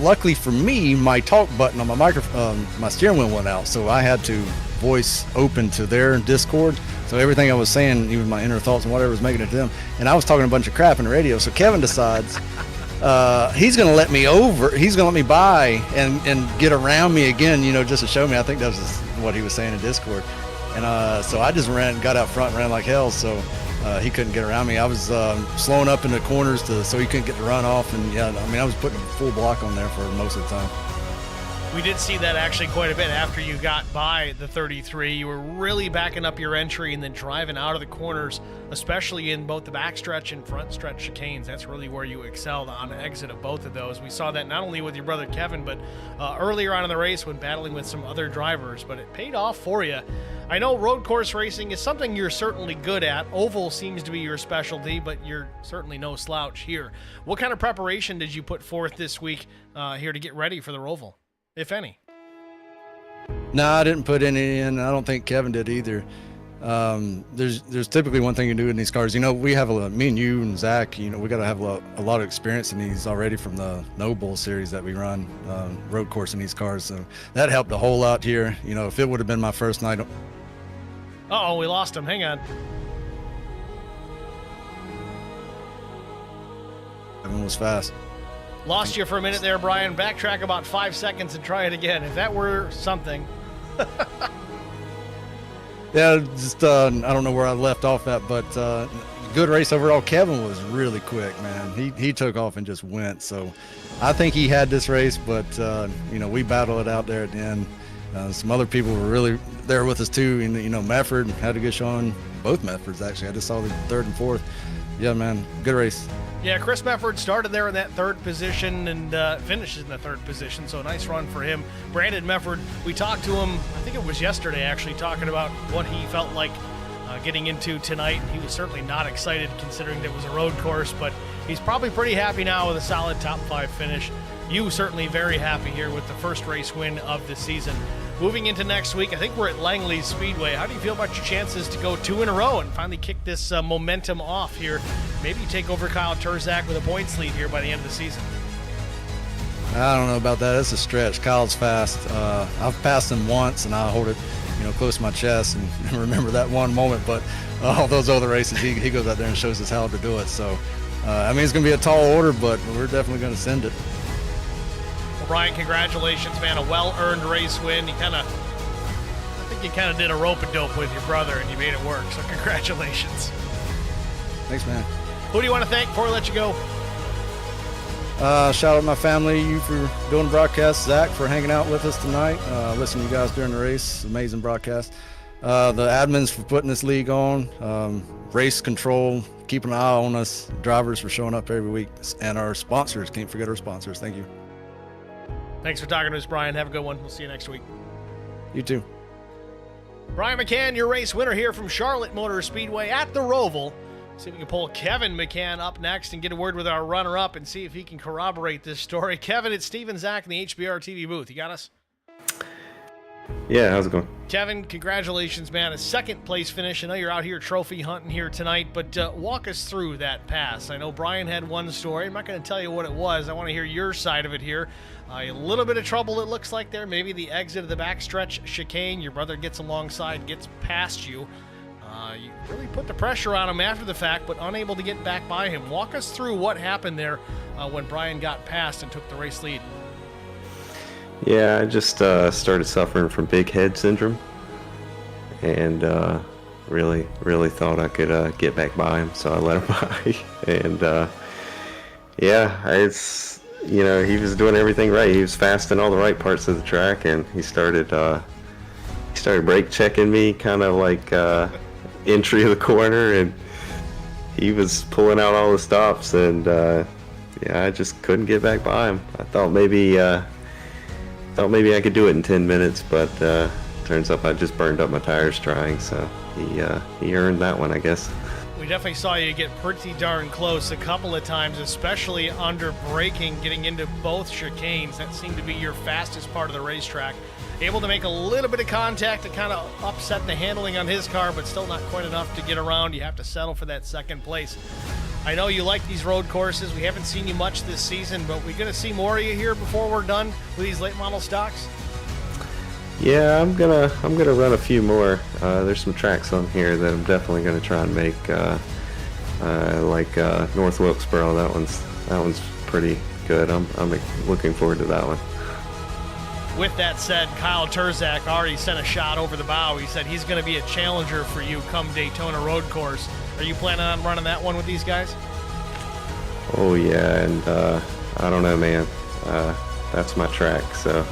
luckily for me, my talk button on my microphone, my steering wheel went out, so I had to voice open to their Discord. So everything I was saying, even my inner thoughts and whatever, was making it to them. And I was talking a bunch of crap in the radio. So Kevin decides he's going to let me over. He's going to let me by and get around me again, just to show me. I think that was what he was saying in Discord. And so I just got out front and ran like hell. So he couldn't get around me. I was slowing up in the corners so he couldn't get the run off. And yeah, I was putting a full block on there for most of the time. We did see that actually quite a bit after you got by the 33. You were really backing up your entry and then driving out of the corners, especially in both the backstretch and front stretch chicanes. That's really where you excelled on the exit of both of those. We saw that not only with your brother Kevin, but earlier on in the race when battling with some other drivers, but it paid off for you. I know road course racing is something you're certainly good at. Oval seems to be your specialty, but you're certainly no slouch here. What kind of preparation did you put forth this week here to get ready for the Roval, if any? No, I didn't put any in. I don't think Kevin did either. There's typically one thing you do in these cars. We have me and you and Zach, we got to have a lot of experience in these already from the Noble series that we run, road course in these cars. So that helped a whole lot here. If it would have been my first night. Uh-oh, we lost him. Hang on. Kevin was fast. Lost you for a minute there, Brian. Backtrack about 5 seconds and try it again. If that were something. Yeah, just I don't know where I left off at, but good race overall. Kevin was really quick, man. He took off and just went. So I think he had this race, but we battled it out there at the end. Some other people were really there with us too. Mefford had a good showing. Both Meffords actually. I just saw the third and fourth. Yeah, man, good race. Yeah, Chris Mefford started there in that third position and finishes in the third position, so a nice run for him. Brandon Mefford, we talked to him, I think it was yesterday actually, talking about what he felt like getting into tonight. He was certainly not excited considering that it was a road course, but he's probably pretty happy now with a solid top 5 finish. You certainly very happy here with the first race win of the season. Moving into next week, I think we're at Langley Speedway. How do you feel about your chances to go 2 in a row and finally kick this momentum off here? Maybe take over Kyle Turzak with a points lead here by the end of the season. I don't know about that. It's a stretch. Kyle's fast. I've passed him once, and I hold it, close to my chest and remember that one moment. But all those other races, he goes out there and shows us how to do it. So, it's going to be a tall order, but we're definitely going to send it. Well, Brian, congratulations, man. A well-earned race win. I think you kind of did a rope-a-dope with your brother, and you made it work. So congratulations. Thanks, man. Who do you want to thank before we let you go? Shout out to my family, you for doing the broadcast, Zach for hanging out with us tonight, listening to you guys during the race, amazing broadcast. The admins for putting this league on, race control, keeping an eye on us, drivers for showing up every week, and our sponsors, can't forget our sponsors. Thank you. Thanks for talking to us, Brian. Have a good one. We'll see you next week. You too. Brian McCann, your race winner here from Charlotte Motor Speedway at the Roval. See if we can pull Kevin McCann up next and get a word with our runner-up and see if he can corroborate this story. Kevin, it's Steve and Zach in the HBR TV booth. You got us? Yeah, how's it going? Kevin, congratulations, man. A second-place finish. I know you're out here trophy hunting here tonight, but walk us through that pass. I know Brian had one story. I'm not going to tell you what it was. I want to hear your side of it here. A little bit of trouble, it looks like there. Maybe the exit of the backstretch chicane. Your brother gets alongside, gets past you. You really put the pressure on him after the fact, but unable to get back by him. Walk us through what happened there when Brian got past and took the race lead. Yeah, I just started suffering from big head syndrome, and really thought I could get back by him, so I let him by. And yeah, he was doing everything right. He was fast in all the right parts of the track, and he started brake checking me, kind of like entry of the corner, and he was pulling out all the stops, and I just couldn't get back by him. I thought maybe I could do it in 10 minutes, but turns up I just burned up my tires trying, so he earned that one, I guess. We definitely saw you get pretty darn close a couple of times, especially under braking, getting into both chicanes. That seemed to be your fastest part of the racetrack. Able to make a little bit of contact to kind of upset the handling on his car, but still not quite enough to get around. You have to settle for that second place. I know you like these road courses. We haven't seen you much this season, but we're going to see more of you here before we're done with these late model stocks. Yeah, I'm gonna run a few more. There's some tracks on here that I'm definitely gonna try and make, like North Wilkesboro. That one's pretty good. I'm looking forward to that one. With that said, Kyle Turzak already sent a shot over the bow. He said he's going to be a challenger for you come Daytona Road Course. Are you planning on running that one with these guys? Oh yeah, and I don't know, man. That's my track, so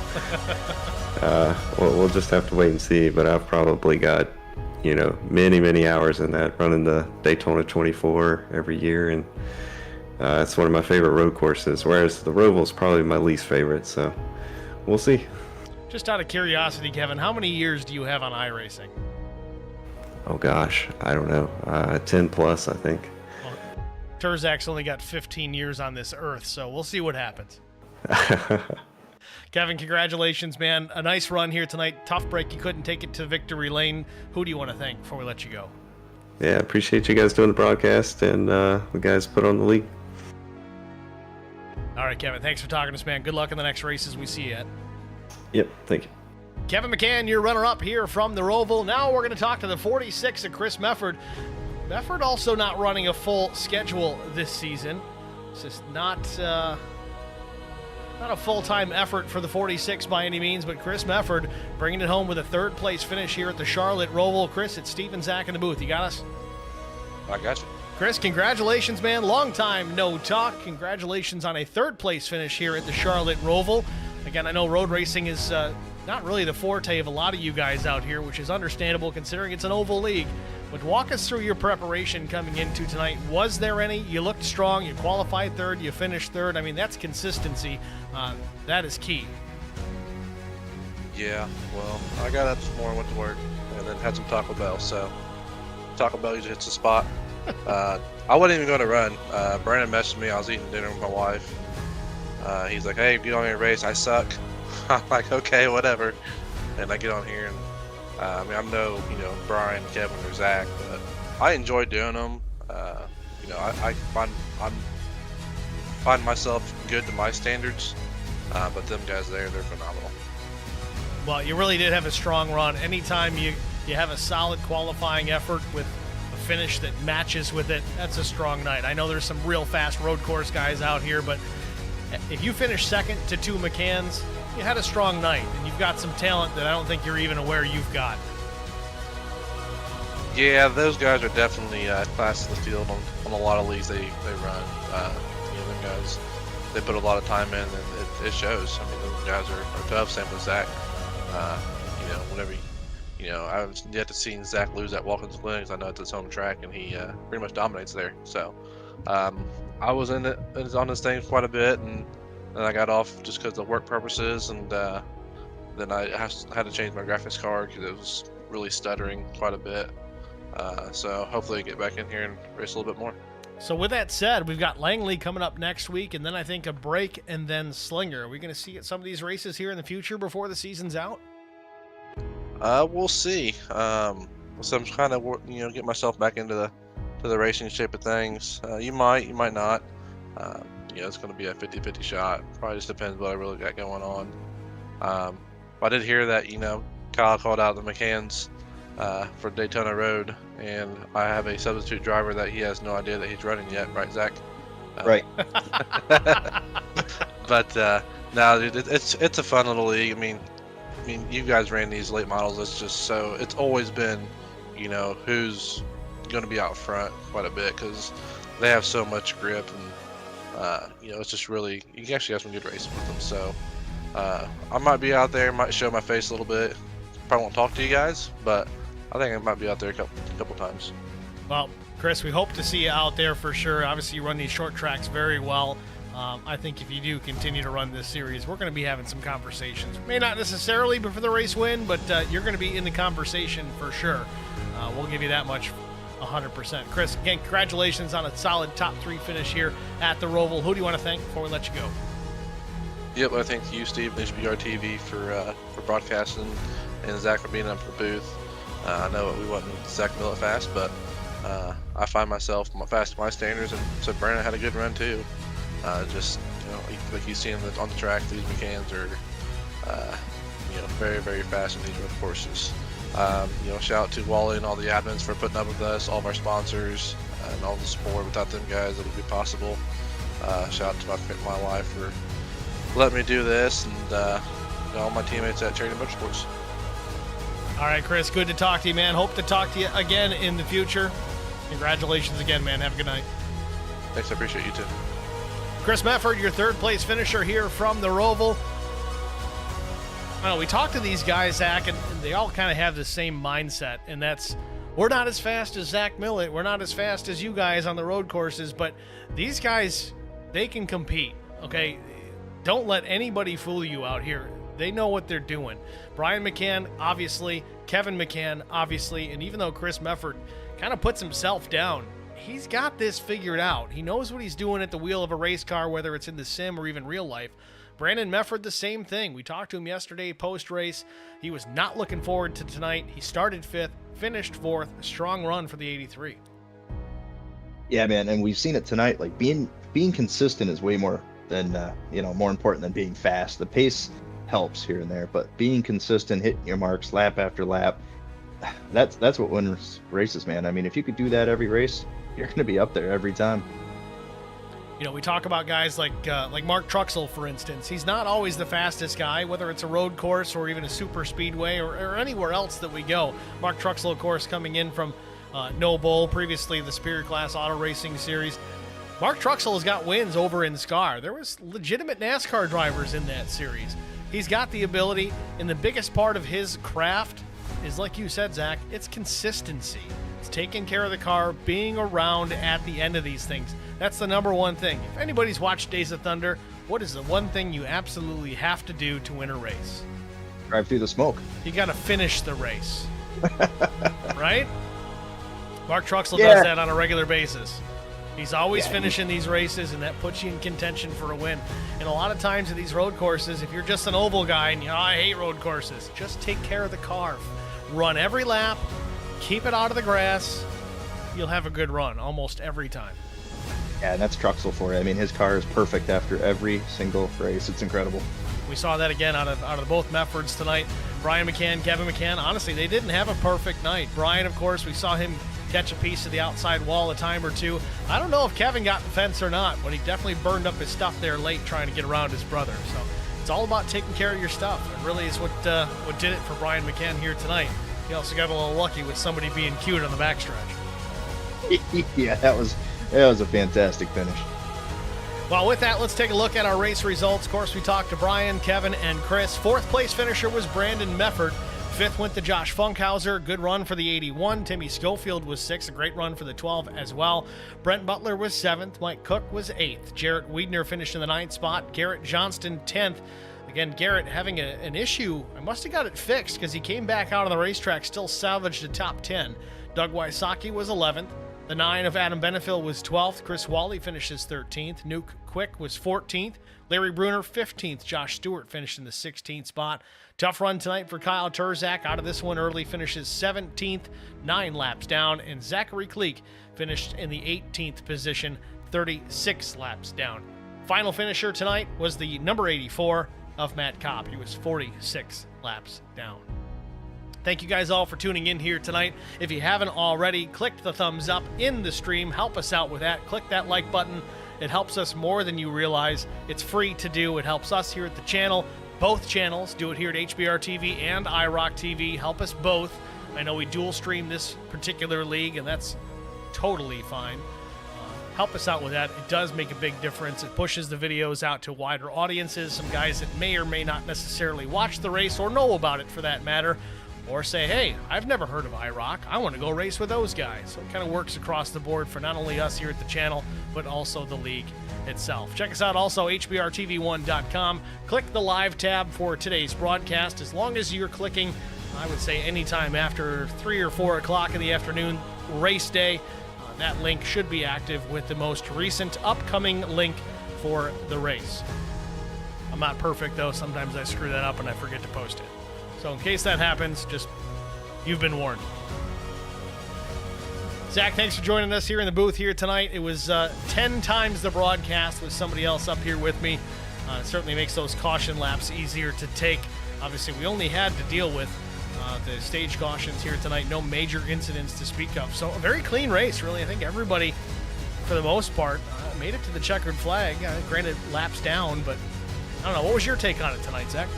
we'll just have to wait and see. But I've probably got, many hours in that, running the Daytona 24 every year, and it's one of my favorite road courses. Whereas the Roval is probably my least favorite, so we'll see. Just out of curiosity, Kevin, how many years do you have on iRacing? Oh gosh, I don't know. 10 plus, I think. Well, Turzak's only got 15 years on this earth, so we'll see what happens. Kevin, congratulations, man. A nice run here tonight. Tough break. You couldn't take it to victory lane. Who do you want to thank before we let you go? Yeah, appreciate you guys doing the broadcast, and the guys put on the league. All right, Kevin, thanks for talking to us, man. Good luck in the next races we see you at. Yep, thank you. Kevin McCann, your runner-up here from the Roval. Now we're going to talk to the 46 of Chris Mefford. Mefford also not running a full schedule this season. It's just not a full-time effort for the 46 by any means, but Chris Mefford bringing it home with a third-place finish here at the Charlotte Roval. Chris, it's Steve and Zach in the booth. You got us? I got you. Chris, congratulations, man. Long time no talk. Congratulations on a third-place finish here at the Charlotte Roval. Again, I know road racing is not really the forte of a lot of you guys out here, which is understandable considering it's an oval league. But walk us through your preparation coming into tonight. Was there any? You looked strong. You qualified third. You finished third. I mean, that's consistency. That is key. Yeah, well, I got up this morning, went to work, and then had some Taco Bell. So Taco Bell usually hits the spot. I wasn't even going to run. Brandon messaged me. I was eating dinner with my wife. He's like, "Hey, get on your race. I suck." I'm like, "Okay, whatever." And I get on here, and I'm no, Brian, Kevin, or Zach, but I enjoy doing them. I find myself good to my standards, but them guys they're phenomenal. Well, you really did have a strong run. Anytime you have a solid qualifying effort with a finish that matches with it, that's a strong night. I know there's some real fast road course guys out here, but if you finish second to two McCanns, you had a strong night, and you've got some talent that I don't think you're even aware you've got. Yeah, those guys are definitely class of the field on a lot of leagues they run. Them guys, they put a lot of time in, and it shows. I mean, those guys are tough. Same with Zach. Whenever I've yet to see Zach lose at Watkins Glen because I know it's his home track, and he pretty much dominates there. So I was on this thing quite a bit, and then I got off just because of work purposes, and then I had to change my graphics card because it was really stuttering quite a bit. So hopefully I get back in here and race a little bit more. So with that said, we've got Langley coming up next week, and then I think a break, and then Slinger. Are we going to see some of these races here in the future before the season's out? We'll see. So I'm trying to get myself back into the racing shape of things. You might not. It's going to be a 50-50 shot. Probably just depends what I really got going on. I did hear that Kyle called out the McCanns for Daytona Road, and I have a substitute driver that he has no idea that he's running yet, right, Zach? Right. But no, dude, it's a fun little league. I mean, you guys ran these late models. It's always been, who's going to be out front quite a bit because they have so much grip, It's just really, you can actually have some good racing with them. So I might be out there, might show my face a little bit. Probably won't talk to you guys, but I think I might be out there a couple times. Well, Chris, we hope to see you out there for sure. Obviously, you run these short tracks very well. I think if you do continue to run this series, we're going to be having some conversations. May not necessarily be for the race win, but you're going to be in the conversation for sure. We'll give you that much 100%. Chris, again, congratulations on a solid top 3 finish here at the Roval. Who do you want to thank before we let you go? Yep, I thank you, Steve, and HBR TV for broadcasting, and Zach for being up for the booth. I know we wasn't Zach Millett fast, but I find myself fast to my standards, and so Brandon had a good run too. Like you see on the track, these McCanns are very, very fast in these road courses. Shout out to Wally and all the admins for putting up with us, all of our sponsors, and all the support. Without them guys, it would be possible. Shout out to my wife for letting me do this, and all my teammates at Charity Motorsports. All right, Chris, good to talk to you, man. Hope to talk to you again in the future. Congratulations again, man. Have a good night. Thanks, I appreciate you too. Chris Mefford, your third place finisher here from the Roval. We talked to these guys, Zach, and they all kind of have the same mindset, and that's, we're not as fast as Zach Millett. We're not as fast as you guys on the road courses, but these guys, they can compete, okay? Don't let anybody fool you out here. They know what they're doing. Brian McCann, obviously. Kevin McCann, obviously. And even though Chris Mefford kind of puts himself down, he's got this figured out. He knows what he's doing at the wheel of a race car, whether it's in the sim or even real life. Brandon Mefford, the same thing. We talked to him yesterday post-race. He was not looking forward to tonight. He started 5th, finished 4th. A strong run for the 83. Yeah, man, and we've seen it tonight. Like, being consistent is way more than more important than being fast. The pace helps here and there, but being consistent, hitting your marks lap after lap, that's what wins races, man. I mean, if you could do that every race, you're going to be up there every time. We talk about guys like Mark Truxell, for instance. He's not always the fastest guy, whether it's a road course or even a super speedway or anywhere else that we go. Mark Truxell, of course, coming in from No Bull, previously the Superior Class Auto Racing Series. Mark Truxell has got wins over in SCAR. There was legitimate NASCAR drivers in that series. He's got the ability, and the biggest part of his craft is, like you said, Zach, it's consistency. It's taking care of the car, being around at the end of these things. That's the number one thing. If anybody's watched Days of Thunder, what is the one thing you absolutely have to do to win a race? Drive through the smoke. You got to finish the race. Right? Mark Truxell does that on a regular basis. He's always finishing these races, and that puts you in contention for a win. And a lot of times at these road courses, if you're just an oval guy and I hate road courses, just take care of the car. Run every lap, keep it out of the grass. You'll have a good run almost every time. Yeah, and that's Truxell for you. I mean, his car is perfect after every single race. It's incredible. We saw that again out of both Meffords tonight. Brian McCann, Kevin McCann. Honestly, they didn't have a perfect night. Brian, of course, we saw him catch a piece of the outside wall a time or two. I don't know if Kevin got the fence or not, but he definitely burned up his stuff there late trying to get around his brother. So it's all about taking care of your stuff. It really is what did it for Brian McCann here tonight. He also got a little lucky with somebody being cute on the backstretch. Yeah, that was a fantastic finish. Well, with that, let's take a look at our race results. Of course, we talked to Brian, Kevin, and Chris. 4th place finisher was Brandon Mefford. 5th went to Josh Funkhauser. Good run for the 81. Timmy Schofield was 6th. A great run for the 12 as well. Brent Butler was 7th. Mike Cook was 8th. Jarrett Wiedner finished in the 9th spot. Garrett Johnston 10th. Again, Garrett having an issue. I must have got it fixed because he came back out on the racetrack, still salvaged the top 10. Doug Wysocki was 11th. The 9 of Adam Benefiel was 12th. Chris Wally finishes 13th. Nuke Quick was 14th. Larry Bruner 15th. Josh Stewart finished in the 16th spot. Tough run tonight for Kyle Turzak. Out of this one early, finishes 17th, 9 laps down. And Zachary Kleek finished in the 18th position, 36 laps down. Final finisher tonight was the number 84 of Matt Kopp. He was 46 laps down. Thank you guys all for tuning in here tonight. If you haven't already, click the thumbs up in the stream. Help us out with that. Click that like button. It helps us more than you realize. It's free to do. It helps us here at the channel. Both channels. Do it here at HBR TV and IROC TV. Help us both. I know we dual stream this particular league, and that's totally fine. help us out with that. It does make a big difference. It pushes the videos out to wider audiences, some guys that may or may not necessarily watch the race or know about it for that matter, or say, hey, I've never heard of IROC. I want to go race with those guys. So it kind of works across the board for not only us here at the channel, but also the league itself. Check us out also, hbrtv1.com. Click the live tab for today's broadcast. As long as you're clicking, I would say anytime after 3 or 4 o'clock in the afternoon, race day, that link should be active with the most recent upcoming link for the race. I'm not perfect though. Sometimes I screw that up and I forget to post it. So in case that happens, just, you've been warned. Zach, thanks for joining us here in the booth here tonight. It was 10 times the broadcast with somebody else up here with me. It certainly makes those caution laps easier to take. Obviously, we only had to deal with the stage cautions here tonight. No major incidents to speak of. So a very clean race, really. I think everybody, for the most part, made it to the checkered flag. Granted, laps down, but I don't know. What was your take on it tonight, Zach?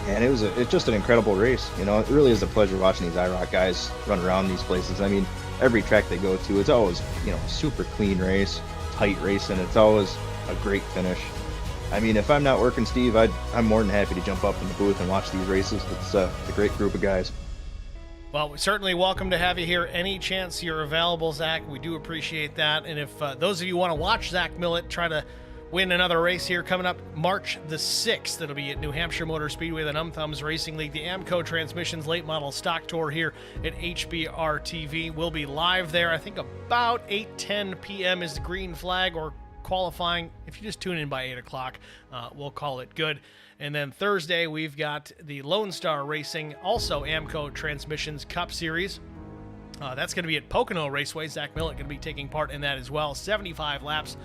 And it's just an incredible race. You know, it really is a pleasure watching these IROC guys run around these places. I mean, every track they go to, it's always, you know, super clean race, tight racing. It's always a great finish. I mean, if I'm not working, Steve, I'm more than happy to jump up in the booth and watch these races. It's a great group of guys. Well, we're certainly welcome to have you here any chance you're available, Zach. We do appreciate that. And if those of you want to watch Zach Millett try to win another race here coming up March the 6th. It'll be at New Hampshire Motor Speedway, the Num Thumbs Racing League, the AMCO Transmissions Late Model Stock Tour here at HBR TV. We'll be live there. I think about 8:10 p.m. is the green flag or qualifying. If you just tune in by 8 o'clock, we'll call it good. And then Thursday, we've got the Lone Star Racing, also AMCO Transmissions Cup Series. That's going to be at Pocono Raceway. Zach Millett going to be taking part in that as well. 75 laps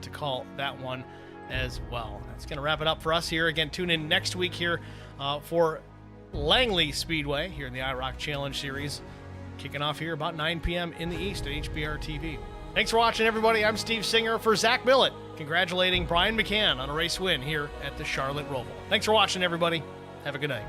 to call that one as well. That's going to wrap it up for us here. Again, tune in next week here for Langley Speedway here in the IROC Challenge Series. Kicking off here about 9 p.m. in the East at HBR TV. Thanks for watching, everybody. I'm Steve Singer for Zach Millett, congratulating Brian McCann on a race win here at the Charlotte Roval. Thanks for watching, everybody. Have a good night.